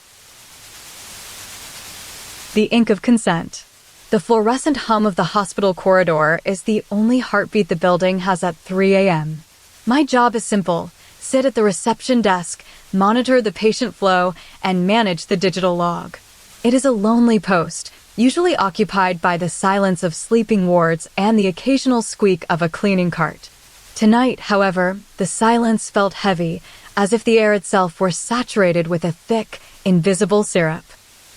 The ink of consent. The fluorescent hum of the hospital corridor is the only heartbeat the building has at 3 a.m. My job is simple. Sit at the reception desk, monitor the patient flow, and manage the digital log. It is a lonely post, usually occupied by the silence of sleeping wards and the occasional squeak of a cleaning cart. Tonight, however, the silence felt heavy, as if the air itself were saturated with a thick, invisible syrup.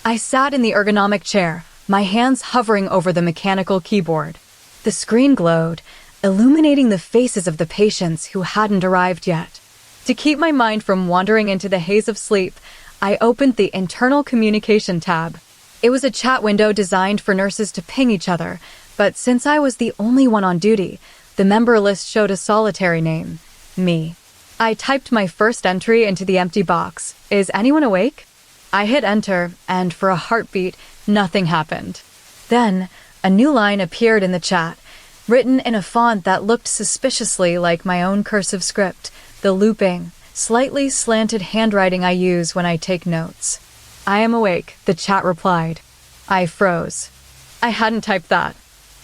I sat in the ergonomic chair, my hands hovering over the mechanical keyboard. The screen glowed, illuminating the faces of the patients who hadn't arrived yet. To keep my mind from wandering into the haze of sleep, I opened the internal communication tab. It was a chat window designed for nurses to ping each other, but since I was the only one on duty, the member list showed a solitary name: me. I typed my first entry into the empty box. Is anyone awake? I hit enter, and for a heartbeat, nothing happened. Then, a new line appeared in the chat, written in a font that looked suspiciously like my own cursive script, the looping, slightly slanted handwriting I use when I take notes. I am awake, the chat replied. I froze. I hadn't typed that.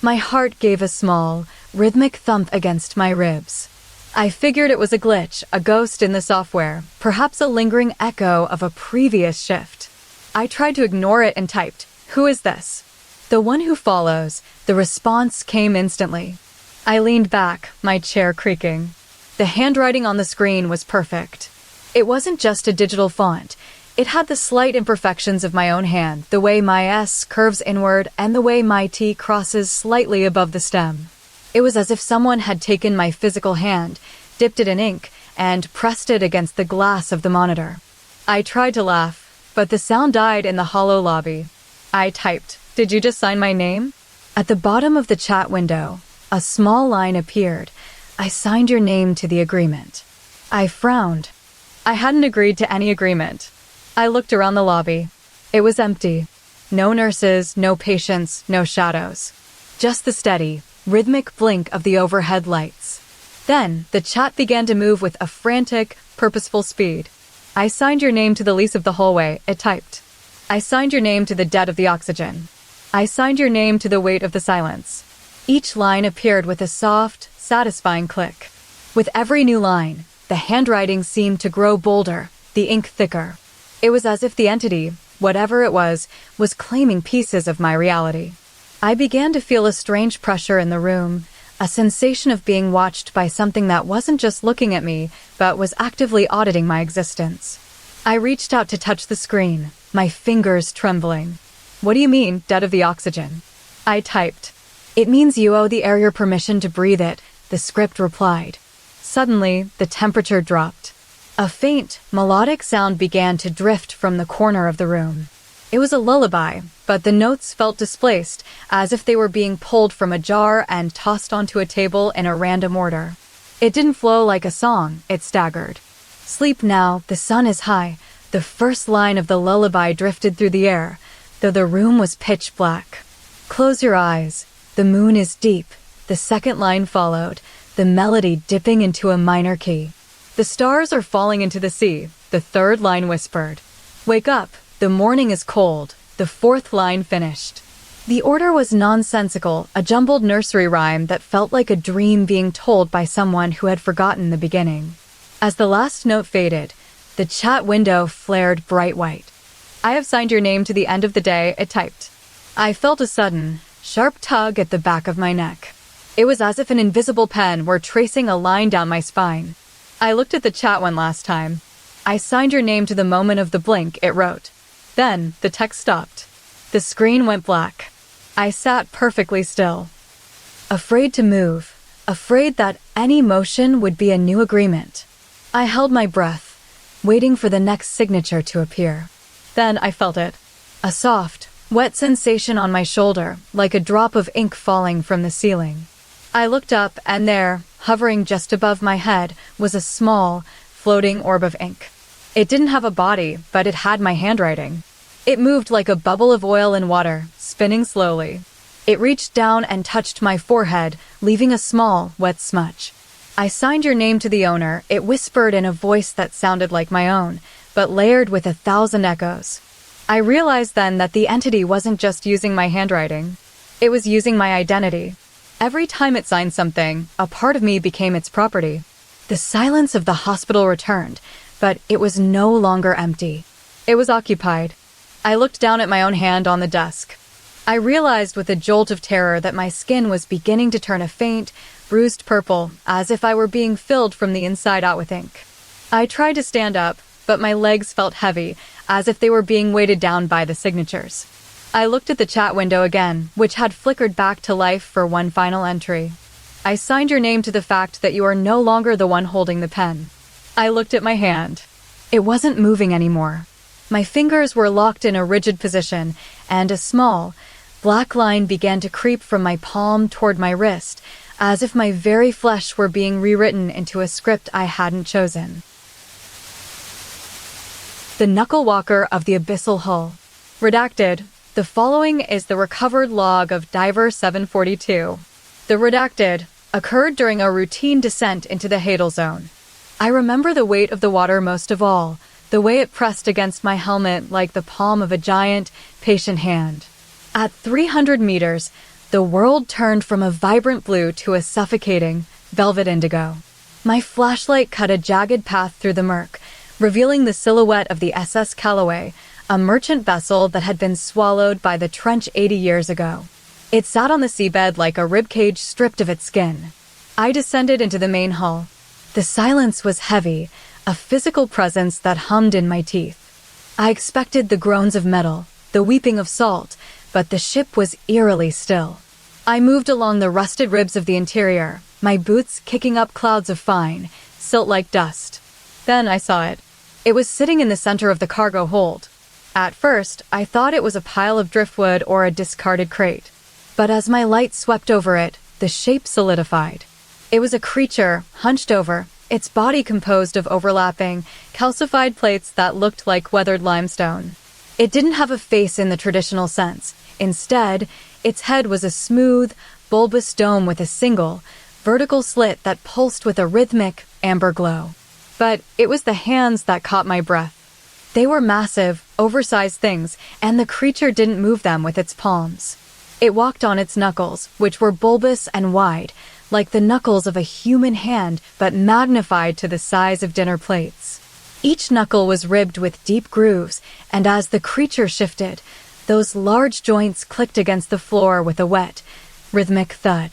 My heart gave a small, rhythmic thump against my ribs. I figured it was a glitch, a ghost in the software, perhaps a lingering echo of a previous shift. I tried to ignore it and typed, "Who is this?" "The one who follows." The response came instantly. I leaned back, my chair creaking. The handwriting on the screen was perfect. It wasn't just a digital font. It had the slight imperfections of my own hand, the way my S curves inward and the way my T crosses slightly above the stem. It was as if someone had taken my physical hand, dipped it in ink, and pressed it against the glass of the monitor. I tried to laugh, but the sound died in the hollow lobby. I typed, "Did you just sign my name?" At the bottom of the chat window, a small line appeared. "I signed your name to the agreement." I frowned. I hadn't agreed to any agreement. I looked around the lobby. It was empty. No nurses, no patients, no shadows. Just the steady, rhythmic blink of the overhead lights. Then, the chat began to move with a frantic, purposeful speed. "I signed your name to the lease of the hallway," it typed. "I signed your name to the debt of the oxygen. I signed your name to the weight of the silence." Each line appeared with a soft, satisfying click. With every new line, the handwriting seemed to grow bolder, the ink thicker. It was as if the entity, whatever it was claiming pieces of my reality. I began to feel a strange pressure in the room, a sensation of being watched by something that wasn't just looking at me, but was actively auditing my existence. I reached out to touch the screen, my fingers trembling. "What do you mean, debt of the oxygen?" I typed. "It means you owe the air your permission to breathe it," the script replied. Suddenly, the temperature dropped. A faint, melodic sound began to drift from the corner of the room. It was a lullaby, but the notes felt displaced, as if they were being pulled from a jar and tossed onto a table in a random order. It didn't flow like a song, it staggered. Sleep now, the sun is high. The first line of the lullaby drifted through the air, though the room was pitch black. Close your eyes. The moon is deep. The second line followed, the melody dipping into a minor key. The stars are falling into the sea, the third line whispered. Wake up. The morning is cold. The fourth line finished. The order was nonsensical, a jumbled nursery rhyme that felt like a dream being told by someone who had forgotten the beginning. As the last note faded, the chat window flared bright white. I have signed your name to the end of the day, it typed. I felt a sudden, sharp tug at the back of my neck. It was as if an invisible pen were tracing a line down my spine. I looked at the chat one last time. I signed your name to the moment of the blink, it wrote. Then, the text stopped. The screen went black. I sat perfectly still. Afraid to move, afraid that any motion would be a new agreement. I held my breath, waiting for the next signature to appear. Then I felt it. A soft, wet sensation on my shoulder, like a drop of ink falling from the ceiling. I looked up, and there, hovering just above my head, was a small, floating orb of ink. It didn't have a body, but it had my handwriting. It moved like a bubble of oil in water, spinning slowly. It reached down and touched my forehead, leaving a small, wet smudge. I signed your name to the owner, it whispered in a voice that sounded like my own, but layered with 1,000 echoes. I realized then that the entity wasn't just using my handwriting. It was using my identity. Every time it signed something, a part of me became its property. The silence of the hospital returned, but it was no longer empty. It was occupied. I looked down at my own hand on the desk. I realized with a jolt of terror that my skin was beginning to turn a faint, bruised purple, as if I were being filled from the inside out with ink. I tried to stand up, but my legs felt heavy, as if they were being weighted down by the signatures. I looked at the chat window again, which had flickered back to life for one final entry. I signed your name to the fact that you are no longer the one holding the pen. I looked at my hand. It wasn't moving anymore. My fingers were locked in a rigid position, and a small, black line began to creep from my palm toward my wrist, as if my very flesh were being rewritten into a script I hadn't chosen. The Knuckle-Walker of the Abyssal Hull. Redacted. The following is the recovered log of Diver 742. The redacted occurred during a routine descent into the Hadal Zone. I remember the weight of the water most of all, the way it pressed against my helmet like the palm of a giant, patient hand. At 300 meters, the world turned from a vibrant blue to a suffocating, velvet indigo. My flashlight cut a jagged path through the murk, revealing the silhouette of the SS Callaway, a merchant vessel that had been swallowed by the trench 80 years ago. It sat on the seabed like a ribcage stripped of its skin. I descended into the main hull. The silence was heavy, a physical presence that hummed in my teeth. I expected the groans of metal, the weeping of salt, but the ship was eerily still. I moved along the rusted ribs of the interior, my boots kicking up clouds of fine, silt-like dust. Then I saw it. It was sitting in the center of the cargo hold. At first, I thought it was a pile of driftwood or a discarded crate. But as my light swept over it, the shape solidified. It was a creature, hunched over, its body composed of overlapping, calcified plates that looked like weathered limestone. It didn't have a face in the traditional sense. Instead, its head was a smooth, bulbous dome with a single, vertical slit that pulsed with a rhythmic, amber glow. But it was the hands that caught my breath. They were massive, oversized things, and the creature didn't move them with its palms. It walked on its knuckles, which were bulbous and wide, like the knuckles of a human hand, but magnified to the size of dinner plates. Each knuckle was ribbed with deep grooves, and as the creature shifted, those large joints clicked against the floor with a wet, rhythmic thud.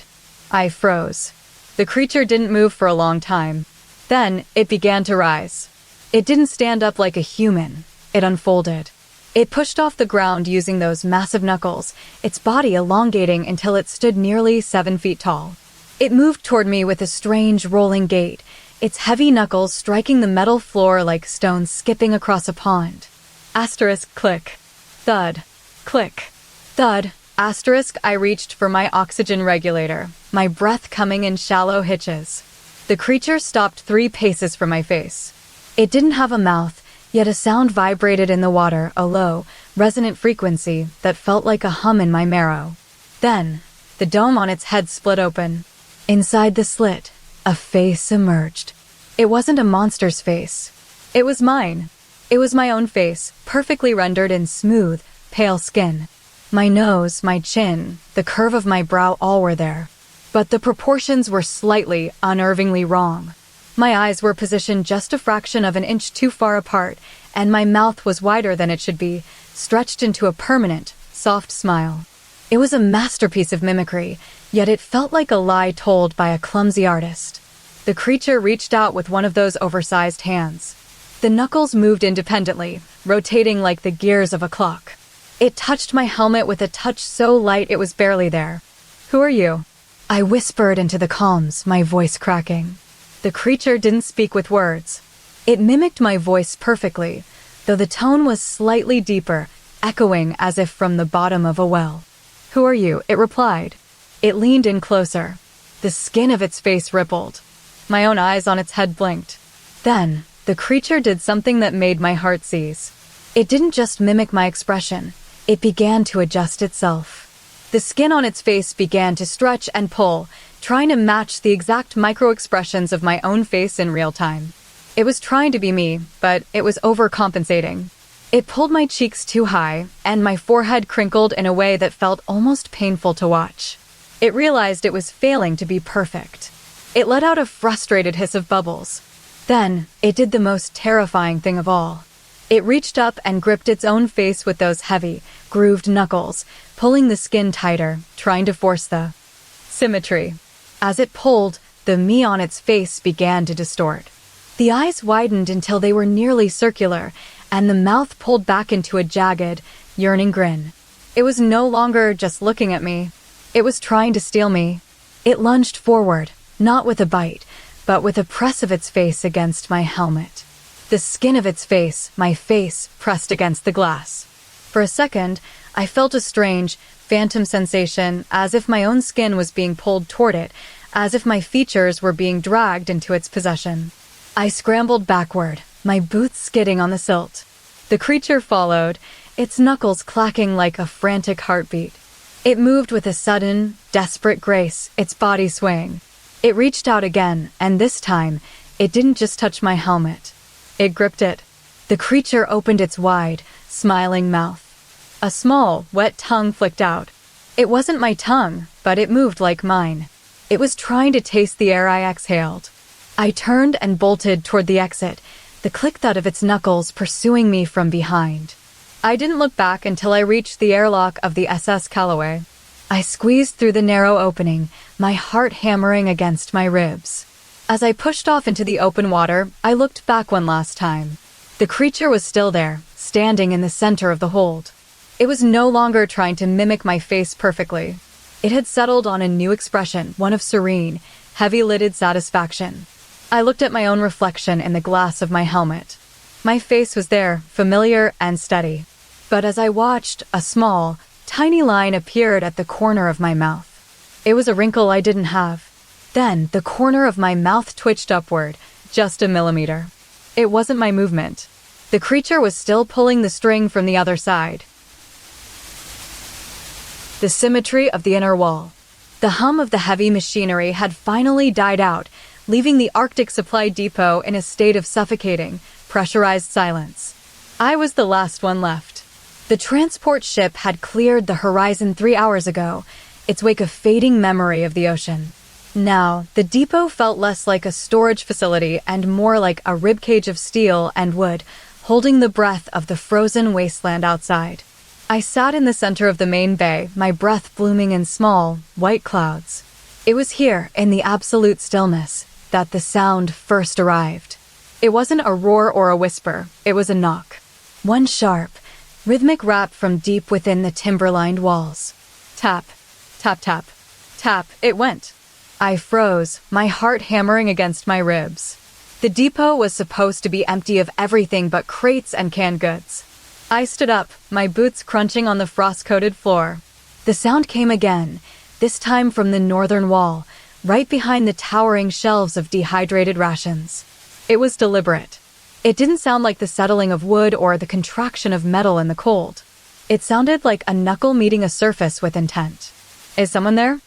I froze. The creature didn't move for a long time. Then it began to rise. It didn't stand up like a human. It unfolded. It pushed off the ground using those massive knuckles, its body elongating until it stood nearly 7 feet tall. It moved toward me with a strange rolling gait, its heavy knuckles striking the metal floor like stones skipping across a pond. Asterisk click. Thud. Click. Thud. Asterisk. I reached for my oxygen regulator, my breath coming in shallow hitches. The creature stopped 3 paces from my face. It didn't have a mouth, yet a sound vibrated in the water, a low, resonant frequency that felt like a hum in my marrow. Then, the dome on its head split open. Inside the slit, a face emerged. It wasn't a monster's face. It was mine. It was my own face, perfectly rendered in smooth, pale skin. My nose, my chin, the curve of my brow, all were there. But the proportions were slightly, unnervingly wrong. My eyes were positioned just a fraction of an inch too far apart, and my mouth was wider than it should be, stretched into a permanent, soft smile. It was a masterpiece of mimicry, yet it felt like a lie told by a clumsy artist. The creature reached out with one of those oversized hands. The knuckles moved independently, rotating like the gears of a clock. It touched my helmet with a touch so light it was barely there. "Who are you?" I whispered into the calms, my voice cracking. The creature didn't speak with words. It mimicked my voice perfectly, though the tone was slightly deeper, echoing as if from the bottom of a well. "Who are you?" it replied. It leaned in closer. The skin of its face rippled. My own eyes on its head blinked. Then, the creature did something that made my heart seize. It didn't just mimic my expression. It began to adjust itself. The skin on its face began to stretch and pull, trying to match the exact micro-expressions of my own face in real time. It was trying to be me, but it was overcompensating. It pulled my cheeks too high, and my forehead crinkled in a way that felt almost painful to watch. It realized it was failing to be perfect. It let out a frustrated hiss of bubbles. Then, it did the most terrifying thing of all. It reached up and gripped its own face with those heavy, grooved knuckles, pulling the skin tighter, trying to force the symmetry. As it pulled, the me on its face began to distort. The eyes widened until they were nearly circular, and the mouth pulled back into a jagged, yearning grin. It was no longer just looking at me. It was trying to steal me. It lunged forward, not with a bite, but with a press of its face against my helmet. The skin of its face, my face, pressed against the glass. For a second, I felt a strange, phantom sensation, as if my own skin was being pulled toward it, as if my features were being dragged into its possession. I scrambled backward, my boots skidding on the silt. The creature followed, its knuckles clacking like a frantic heartbeat. It moved with a sudden, desperate grace, its body swaying. It reached out again, and this time, it didn't just touch my helmet. It gripped it. The creature opened its wide, smiling mouth. A small, wet tongue flicked out. It wasn't my tongue, but it moved like mine. It was trying to taste the air I exhaled. I turned and bolted toward the exit, the click-thud of its knuckles pursuing me from behind. I didn't look back until I reached the airlock of the SS Callaway. I squeezed through the narrow opening, my heart hammering against my ribs. As I pushed off into the open water, I looked back one last time. The creature was still there, standing in the center of the hold. It was no longer trying to mimic my face perfectly. It had settled on a new expression, one of serene, heavy-lidded satisfaction. I looked at my own reflection in the glass of my helmet. My face was there, familiar and steady. But as I watched, a small, tiny line appeared at the corner of my mouth. It was a wrinkle I didn't have. Then, the corner of my mouth twitched upward, just a millimeter. It wasn't my movement. The creature was still pulling the string from the other side. The symmetry of the inner wall. The hum of the heavy machinery had finally died out, leaving the Arctic Supply Depot in a state of suffocating, pressurized silence. I was the last one left. The transport ship had cleared the horizon 3 hours ago, its wake a fading memory of the ocean. Now, the depot felt less like a storage facility and more like a ribcage of steel and wood, holding the breath of the frozen wasteland outside. I sat in the center of the main bay, my breath blooming in small, white clouds. It was here, in the absolute stillness, that the sound first arrived. It wasn't a roar or a whisper, it was a knock. One sharp, rhythmic rap from deep within the timber-lined walls. Tap, tap, tap, tap, it went. I froze, my heart hammering against my ribs. The depot was supposed to be empty of everything but crates and canned goods. I stood up, my boots crunching on the frost-coated floor. The sound came again, this time from the northern wall, right behind the towering shelves of dehydrated rations. It was deliberate. It didn't sound like the settling of wood or the contraction of metal in the cold. It sounded like a knuckle meeting a surface with intent. "Is someone there?"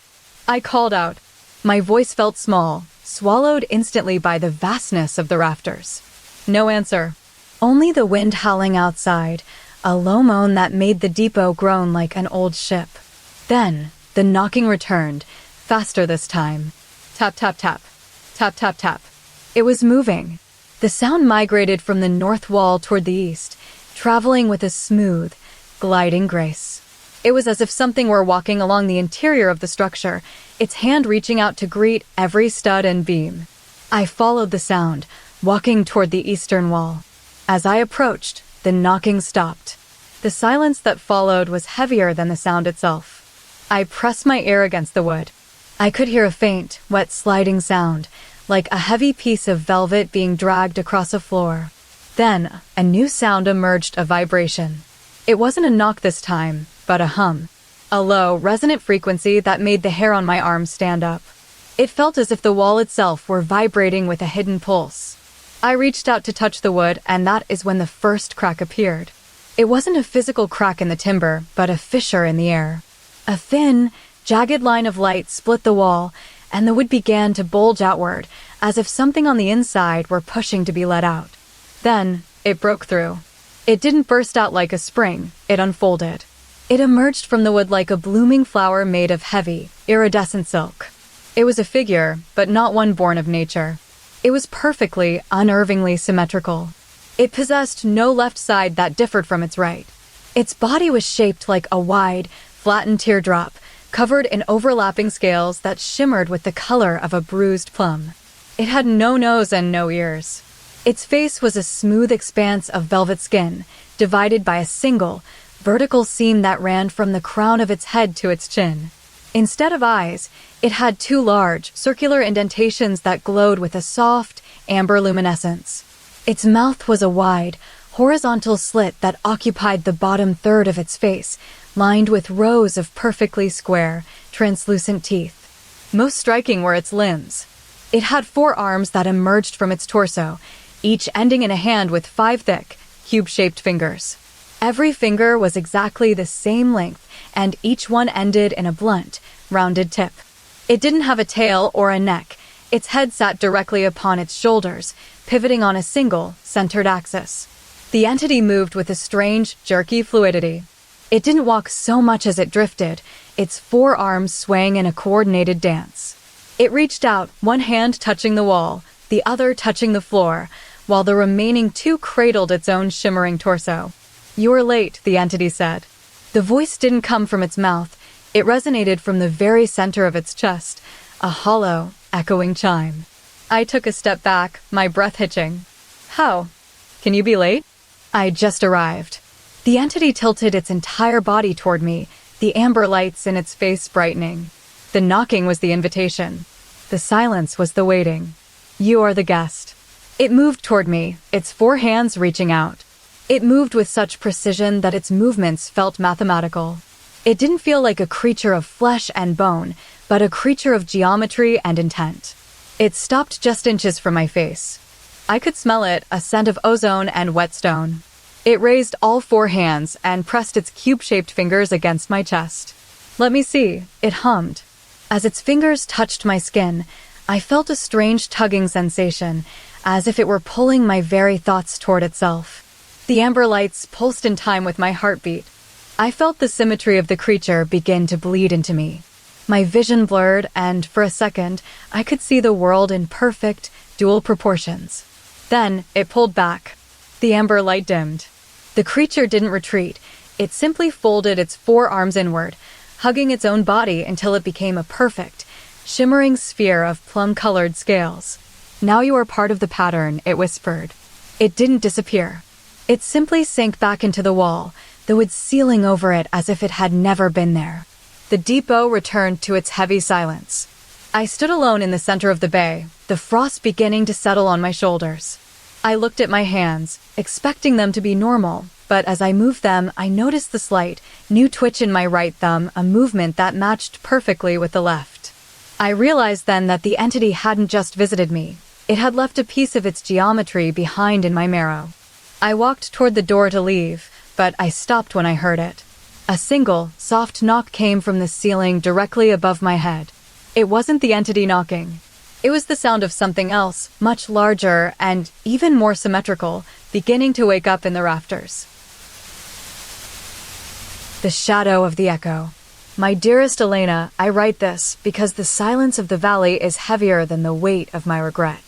I called out. My voice felt small, swallowed instantly by the vastness of the rafters. No answer. Only the wind howling outside, a low moan that made the depot groan like an old ship. Then, the knocking returned, faster this time. Tap, tap, tap. Tap, tap, tap. It was moving. The sound migrated from the north wall toward the east, traveling with a smooth, gliding grace. It was as if something were walking along the interior of the structure, its hand reaching out to greet every stud and beam. I followed the sound, walking toward the eastern wall. As I approached, the knocking stopped. The silence that followed was heavier than the sound itself. I pressed my ear against the wood. I could hear a faint, wet sliding sound, like a heavy piece of velvet being dragged across a floor. Then, a new sound emerged, a vibration. It wasn't a knock this time, but a hum. A low, resonant frequency that made the hair on my arms stand up. It felt as if the wall itself were vibrating with a hidden pulse. I reached out to touch the wood, and that is when the first crack appeared. It wasn't a physical crack in the timber, but a fissure in the air. A thin, jagged line of light split the wall, and the wood began to bulge outward, as if something on the inside were pushing to be let out. Then, it broke through. It didn't burst out like a spring, it unfolded. It emerged from the wood like a blooming flower made of heavy, iridescent silk. It was a figure, but not one born of nature. It was perfectly, unnervingly symmetrical. It possessed no left side that differed from its right. Its body was shaped like a wide, flattened teardrop, covered in overlapping scales that shimmered with the color of a bruised plum. It had no nose and no ears. Its face was a smooth expanse of velvet skin, divided by a single, vertical seam that ran from the crown of its head to its chin. Instead of eyes, it had two large, circular indentations that glowed with a soft, amber luminescence. Its mouth was a wide, horizontal slit that occupied the bottom third of its face, lined with rows of perfectly square, translucent teeth. Most striking were its limbs. It had 4 arms that emerged from its torso, each ending in a hand with 5 thick, cube-shaped fingers. Every finger was exactly the same length, and each one ended in a blunt, rounded tip. It didn't have a tail or a neck. Its head sat directly upon its shoulders, pivoting on a single, centered axis. The entity moved with a strange, jerky fluidity. It didn't walk so much as it drifted, its 4 arms swaying in a coordinated dance. It reached out, one hand touching the wall, the other touching the floor, while the remaining 2 cradled its own shimmering torso. "You are late," the entity said. The voice didn't come from its mouth. It resonated from the very center of its chest, a hollow, echoing chime. I took a step back, my breath hitching. "How? Can you be late?" I just arrived. The entity tilted its entire body toward me, the amber lights in its face brightening. The knocking was the invitation. The silence was the waiting. "You are the guest." It moved toward me, its 4 hands reaching out. It moved with such precision that its movements felt mathematical. It didn't feel like a creature of flesh and bone, but a creature of geometry and intent. It stopped just inches from my face. I could smell it, a scent of ozone and whetstone. It raised all 4 hands and pressed its cube-shaped fingers against my chest. "Let me see," it hummed. As its fingers touched my skin, I felt a strange tugging sensation, as if it were pulling my very thoughts toward itself. The amber lights pulsed in time with my heartbeat. I felt the symmetry of the creature begin to bleed into me. My vision blurred, and for a second, I could see the world in perfect, dual proportions. Then, it pulled back. The amber light dimmed. The creature didn't retreat. It simply folded its 4 arms inward, hugging its own body until it became a perfect, shimmering sphere of plum-colored scales. "Now you are part of the pattern," it whispered. It didn't disappear. It simply sank back into the wall, the wood sealing over it as if it had never been there. The depot returned to its heavy silence. I stood alone in the center of the bay, the frost beginning to settle on my shoulders. I looked at my hands, expecting them to be normal, but as I moved them, I noticed the slight, new twitch in my right thumb, a movement that matched perfectly with the left. I realized then that the entity hadn't just visited me. It had left a piece of its geometry behind in my marrow. I walked toward the door to leave, but I stopped when I heard it. A single, soft knock came from the ceiling directly above my head. It wasn't the entity knocking. It was the sound of something else, much larger and even more symmetrical, beginning to wake up in the rafters. The shadow of the echo. My dearest Elena, I write this because the silence of the valley is heavier than the weight of my regret.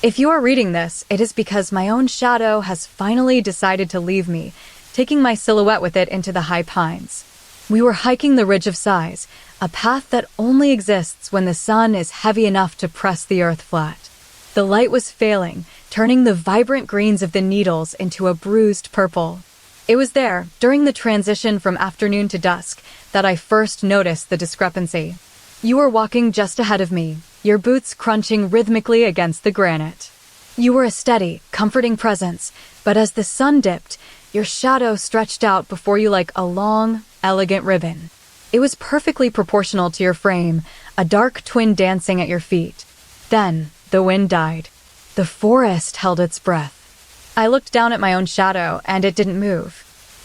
If you are reading this, it is because my own shadow has finally decided to leave me, taking my silhouette with it into the high pines. We were hiking the Ridge of Sighs, a path that only exists when the sun is heavy enough to press the earth flat. The light was failing, turning the vibrant greens of the needles into a bruised purple. It was there, during the transition from afternoon to dusk, that I first noticed the discrepancy. You were walking just ahead of me, your boots crunching rhythmically against the granite. You were a steady, comforting presence, but as the sun dipped, your shadow stretched out before you like a long, elegant ribbon. It was perfectly proportional to your frame, a dark twin dancing at your feet. Then, the wind died. The forest held its breath. I looked down at my own shadow, and it didn't move.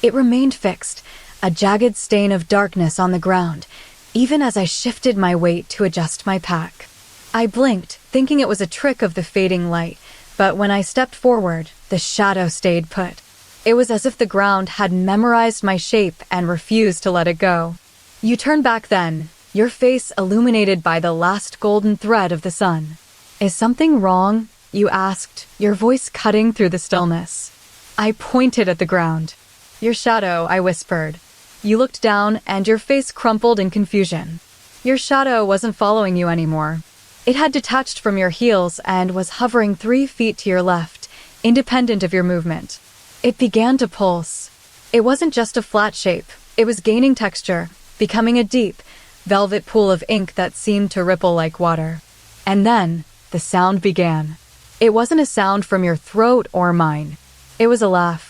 It remained fixed, a jagged stain of darkness on the ground, even as I shifted my weight to adjust my pack. I blinked, thinking it was a trick of the fading light, but when I stepped forward, the shadow stayed put. It was as if the ground had memorized my shape and refused to let it go. You turned back then, your face illuminated by the last golden thread of the sun. "Is something wrong?" you asked, your voice cutting through the stillness. I pointed at the ground. "Your shadow," I whispered. You looked down, and your face crumpled in confusion. Your shadow wasn't following you anymore. It had detached from your heels and was hovering 3 feet to your left, independent of your movement. It began to pulse. It wasn't just a flat shape. It was gaining texture, becoming a deep, velvet pool of ink that seemed to ripple like water. And then, the sound began. It wasn't a sound from your throat or mine. It was a laugh.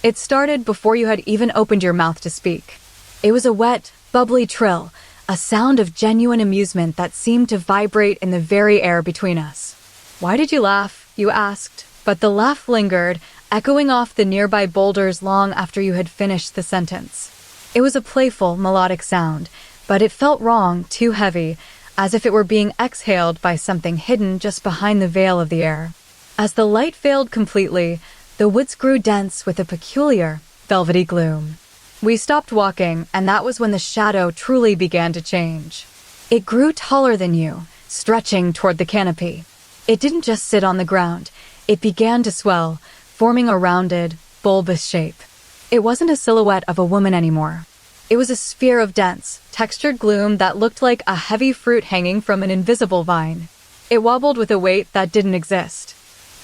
It started before you had even opened your mouth to speak. It was a wet, bubbly trill, a sound of genuine amusement that seemed to vibrate in the very air between us. "Why did you laugh?" you asked, but the laugh lingered, echoing off the nearby boulders long after you had finished the sentence. It was a playful, melodic sound, but it felt wrong, too heavy, as if it were being exhaled by something hidden just behind the veil of the air. As the light failed completely, the woods grew dense with a peculiar, velvety gloom. We stopped walking, and that was when the shadow truly began to change. It grew taller than you, stretching toward the canopy. It didn't just sit on the ground. It began to swell, forming a rounded, bulbous shape. It wasn't a silhouette of a woman anymore. It was a sphere of dense, textured gloom that looked like a heavy fruit hanging from an invisible vine. It wobbled with a weight that didn't exist.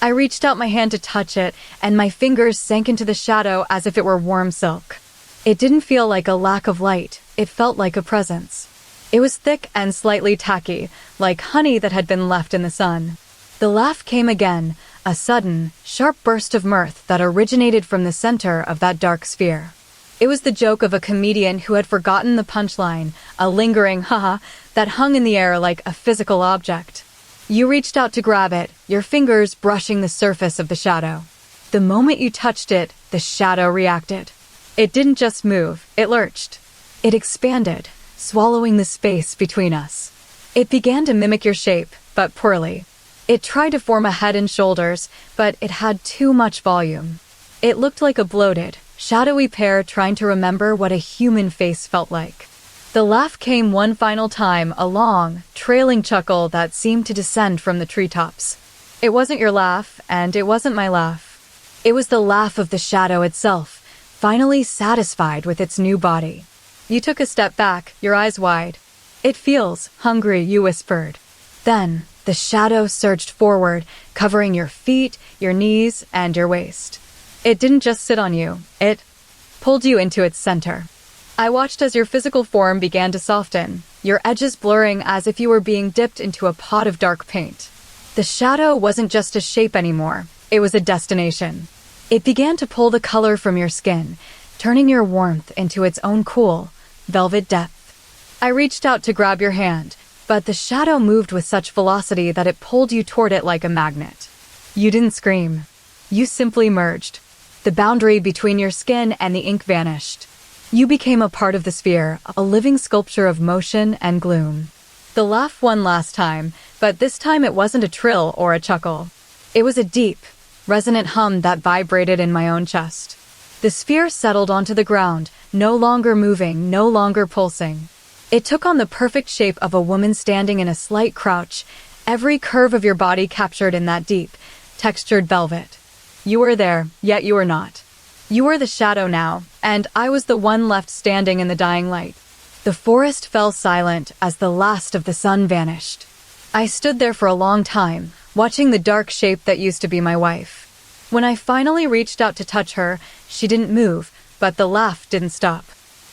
I reached out my hand to touch it, and my fingers sank into the shadow as if it were warm silk. It didn't feel like a lack of light. It felt like a presence. It was thick and slightly tacky, like honey that had been left in the sun. The laugh came again, a sudden, sharp burst of mirth that originated from the center of that dark sphere. It was the joke of a comedian who had forgotten the punchline, a lingering haha that hung in the air like a physical object. You reached out to grab it, your fingers brushing the surface of the shadow. The moment you touched it, the shadow reacted. It didn't just move, it lurched. It expanded, swallowing the space between us. It began to mimic your shape, but poorly. It tried to form a head and shoulders, but it had too much volume. It looked like a bloated, shadowy pair trying to remember what a human face felt like. The laugh came one final time, a long, trailing chuckle that seemed to descend from the treetops. It wasn't your laugh, and it wasn't my laugh. It was the laugh of the shadow itself, finally satisfied with its new body. You took a step back, your eyes wide. "It feels hungry," you whispered. Then, the shadow surged forward, covering your feet, your knees, and your waist. It didn't just sit on you, it pulled you into its center. I watched as your physical form began to soften, your edges blurring as if you were being dipped into a pot of dark paint. The shadow wasn't just a shape anymore, it was a destination. It began to pull the color from your skin, turning your warmth into its own cool, velvet depth. I reached out to grab your hand, but the shadow moved with such velocity that it pulled you toward it like a magnet. You didn't scream. You simply merged. The boundary between your skin and the ink vanished. You became a part of the sphere, a living sculpture of motion and gloom. The laugh won last time, but this time it wasn't a trill or a chuckle. It was a deep, resonant hum that vibrated in my own chest. The sphere settled onto the ground, no longer moving, no longer pulsing. It took on the perfect shape of a woman standing in a slight crouch, every curve of your body captured in that deep, textured velvet. You were there, yet you were not. You were the shadow now, and I was the one left standing in the dying light. The forest fell silent as the last of the sun vanished. I stood there for a long time, watching the dark shape that used to be my wife. When I finally reached out to touch her, she didn't move, but the laugh didn't stop.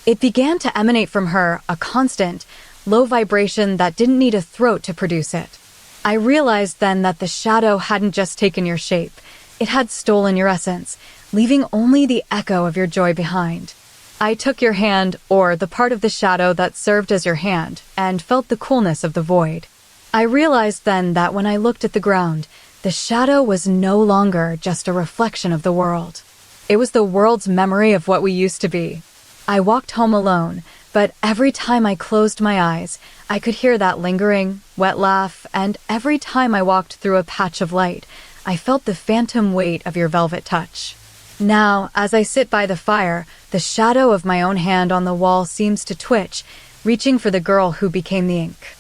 It began to emanate from her, a constant, low vibration that didn't need a throat to produce it. I realized then that the shadow hadn't just taken your shape. It had stolen your essence, leaving only the echo of your joy behind. I took your hand, or the part of the shadow that served as your hand, and felt the coolness of the void. I realized then that when I looked at the ground, the shadow was no longer just a reflection of the world. It was the world's memory of what we used to be. I walked home alone, but every time I closed my eyes, I could hear that lingering, wet laugh, and every time I walked through a patch of light, I felt the phantom weight of your velvet touch. Now, as I sit by the fire, the shadow of my own hand on the wall seems to twitch, reaching for the girl who became the ink.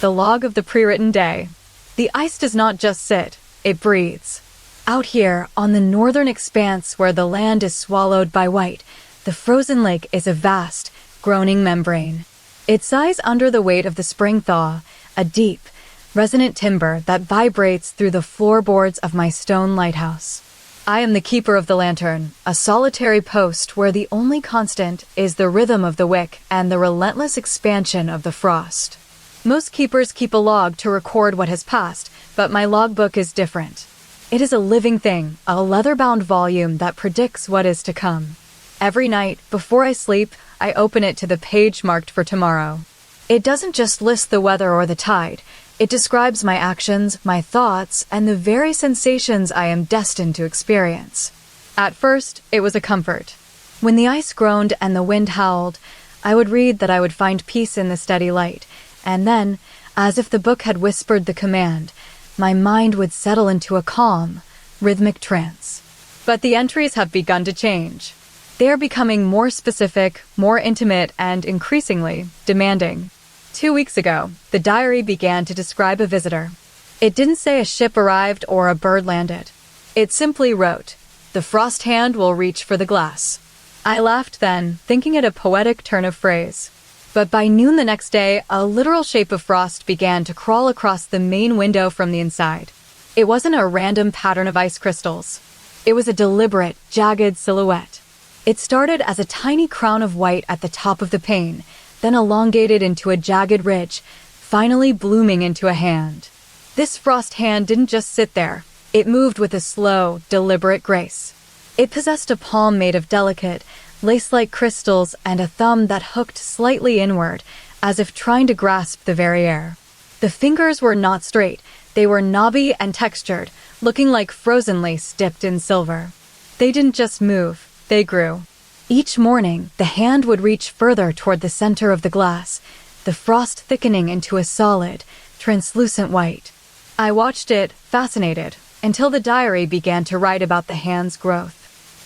The log of the pre-written day. The ice does not just sit, it breathes. Out here, on the northern expanse where the land is swallowed by white, the frozen lake is a vast, groaning membrane. It sighs under the weight of the spring thaw, a deep, resonant timbre that vibrates through the floorboards of my stone lighthouse. I am the keeper of the lantern, a solitary post where the only constant is the rhythm of the wick and the relentless expansion of the frost. Most keepers keep a log to record what has passed, but my logbook is different. It is a living thing, a leather-bound volume that predicts what is to come. Every night, before I sleep, I open it to the page marked for tomorrow. It doesn't just list the weather or the tide. It describes my actions, my thoughts, and the very sensations I am destined to experience. At first, it was a comfort. When the ice groaned and the wind howled, I would read that I would find peace in the steady light, and then, as if the book had whispered the command, my mind would settle into a calm, rhythmic trance. But the entries have begun to change. They are becoming more specific, more intimate, and increasingly demanding. 2 weeks ago, the diary began to describe a visitor. It didn't say a ship arrived or a bird landed. It simply wrote, "The frost hand will reach for the glass." I laughed then, thinking it a poetic turn of phrase. But by noon the next day, a literal shape of frost began to crawl across the main window from the inside. It wasn't a random pattern of ice crystals. It was a deliberate, jagged silhouette. It started as a tiny crown of white at the top of the pane, then elongated into a jagged ridge, finally blooming into a hand. This frost hand didn't just sit there. It moved with a slow, deliberate grace. It possessed a palm made of delicate, lace-like crystals and a thumb that hooked slightly inward, as if trying to grasp the very air. The fingers were not straight. They were knobby and textured, looking like frozen lace dipped in silver. They didn't just move, they grew. Each morning, the hand would reach further toward the center of the glass, the frost thickening into a solid, translucent white. I watched it, fascinated, until the diary began to write about the hand's growth.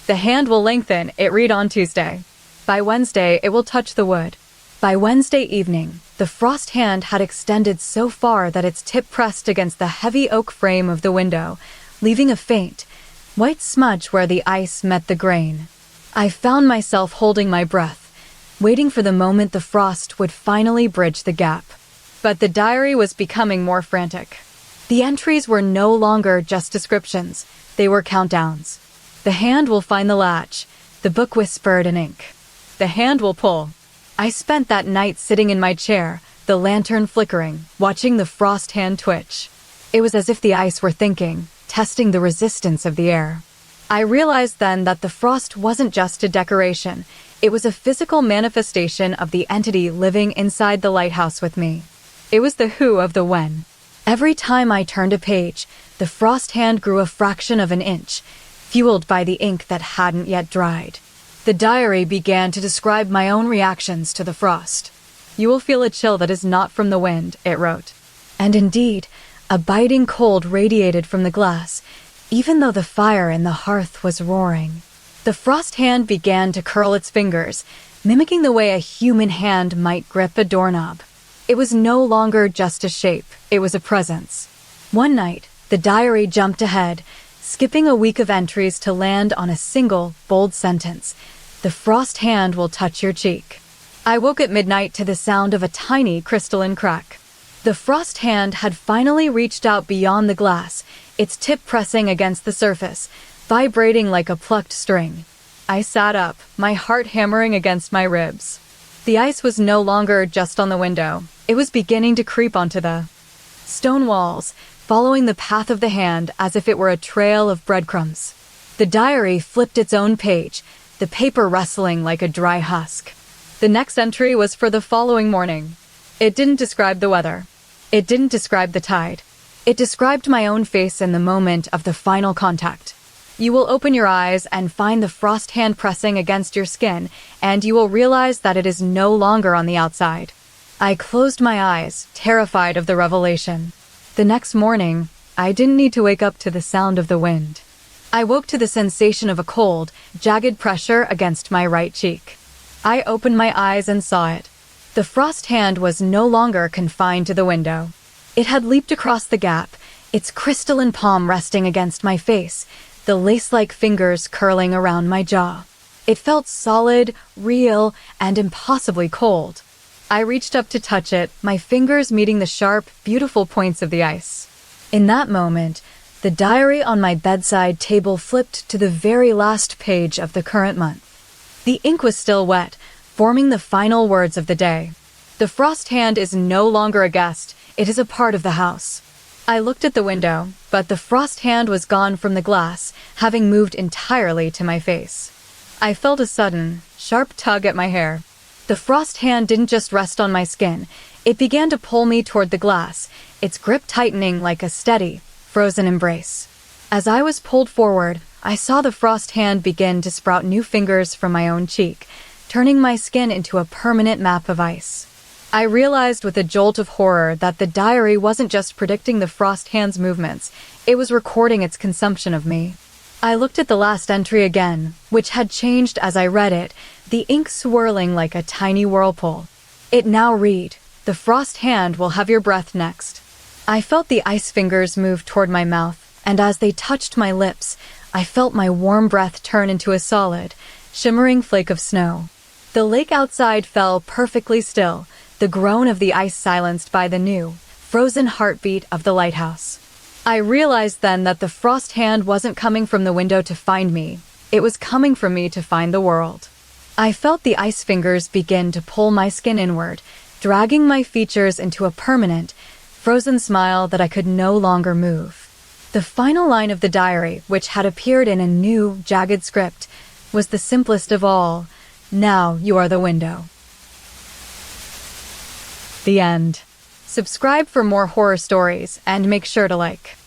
The hand will lengthen, it read on Tuesday. By Wednesday, it will touch the wood. By Wednesday evening, the frost hand had extended so far that its tip pressed against the heavy oak frame of the window, leaving a faint, white smudge where the ice met the grain. I found myself holding my breath, waiting for the moment the frost would finally bridge the gap. But the diary was becoming more frantic. The entries were no longer just descriptions, they were countdowns. The hand will find the latch, the book whispered in ink. The hand will pull. I spent that night sitting in my chair, the lantern flickering, watching the frost hand twitch. It was as if the ice were thinking, testing the resistance of the air. I realized then that the frost wasn't just a decoration. It was a physical manifestation of the entity living inside the lighthouse with me. It was the who of the when. Every time I turned a page, the frost hand grew a fraction of an inch, fueled by the ink that hadn't yet dried. The diary began to describe my own reactions to the frost. "You will feel a chill that is not from the wind," it wrote. And indeed, a biting cold radiated from the glass, even though the fire in the hearth was roaring. The frost hand began to curl its fingers, mimicking the way a human hand might grip a doorknob. It was no longer just a shape, it was a presence. One night, the diary jumped ahead, skipping a week of entries to land on a single, bold sentence: "The frost hand will touch your cheek." I woke at midnight to the sound of a tiny crystalline crack. The frost hand had finally reached out beyond the glass, its tip pressing against the surface, vibrating like a plucked string. I sat up, my heart hammering against my ribs. The ice was no longer just on the window. It was beginning to creep onto the stone walls, following the path of the hand as if it were a trail of breadcrumbs. The diary flipped its own page, the paper rustling like a dry husk. The next entry was for the following morning. It didn't describe the weather. It didn't describe the tide. It described my own face in the moment of the final contact. "You will open your eyes and find the frost hand pressing against your skin, and you will realize that it is no longer on the outside." I closed my eyes, terrified of the revelation. The next morning, I didn't need to wake up to the sound of the wind. I woke to the sensation of a cold, jagged pressure against my right cheek. I opened my eyes and saw it. The frost hand was no longer confined to the window. It had leaped across the gap, its crystalline palm resting against my face, the lace-like fingers curling around my jaw. It felt solid, real, and impossibly cold. I reached up to touch it, my fingers meeting the sharp, beautiful points of the ice. In that moment, the diary on my bedside table flipped to the very last page of the current month. The ink was still wet, forming the final words of the day. The frost hand is no longer a guest, it is a part of the house. I looked at the window, but the frost hand was gone from the glass, having moved entirely to my face. I felt a sudden, sharp tug at my hair. The frost hand didn't just rest on my skin, it began to pull me toward the glass, its grip tightening like a steady, frozen embrace. As I was pulled forward, I saw the frost hand begin to sprout new fingers from my own cheek, turning my skin into a permanent map of ice. I realized with a jolt of horror that the diary wasn't just predicting the frost hand's movements, it was recording its consumption of me. I looked at the last entry again, which had changed as I read it, the ink swirling like a tiny whirlpool. It now read, "The frost hand will have your breath next." I felt the ice fingers move toward my mouth, and as they touched my lips, I felt my warm breath turn into a solid, shimmering flake of snow. The lake outside fell perfectly still, the groan of the ice silenced by the new, frozen heartbeat of the lighthouse. I realized then that the frost hand wasn't coming from the window to find me, it was coming from me to find the world. I felt the ice fingers begin to pull my skin inward, dragging my features into a permanent, frozen smile that I could no longer move. The final line of the diary, which had appeared in a new, jagged script, was the simplest of all: "Now you are the window." The end. Subscribe for more horror stories and make sure to like.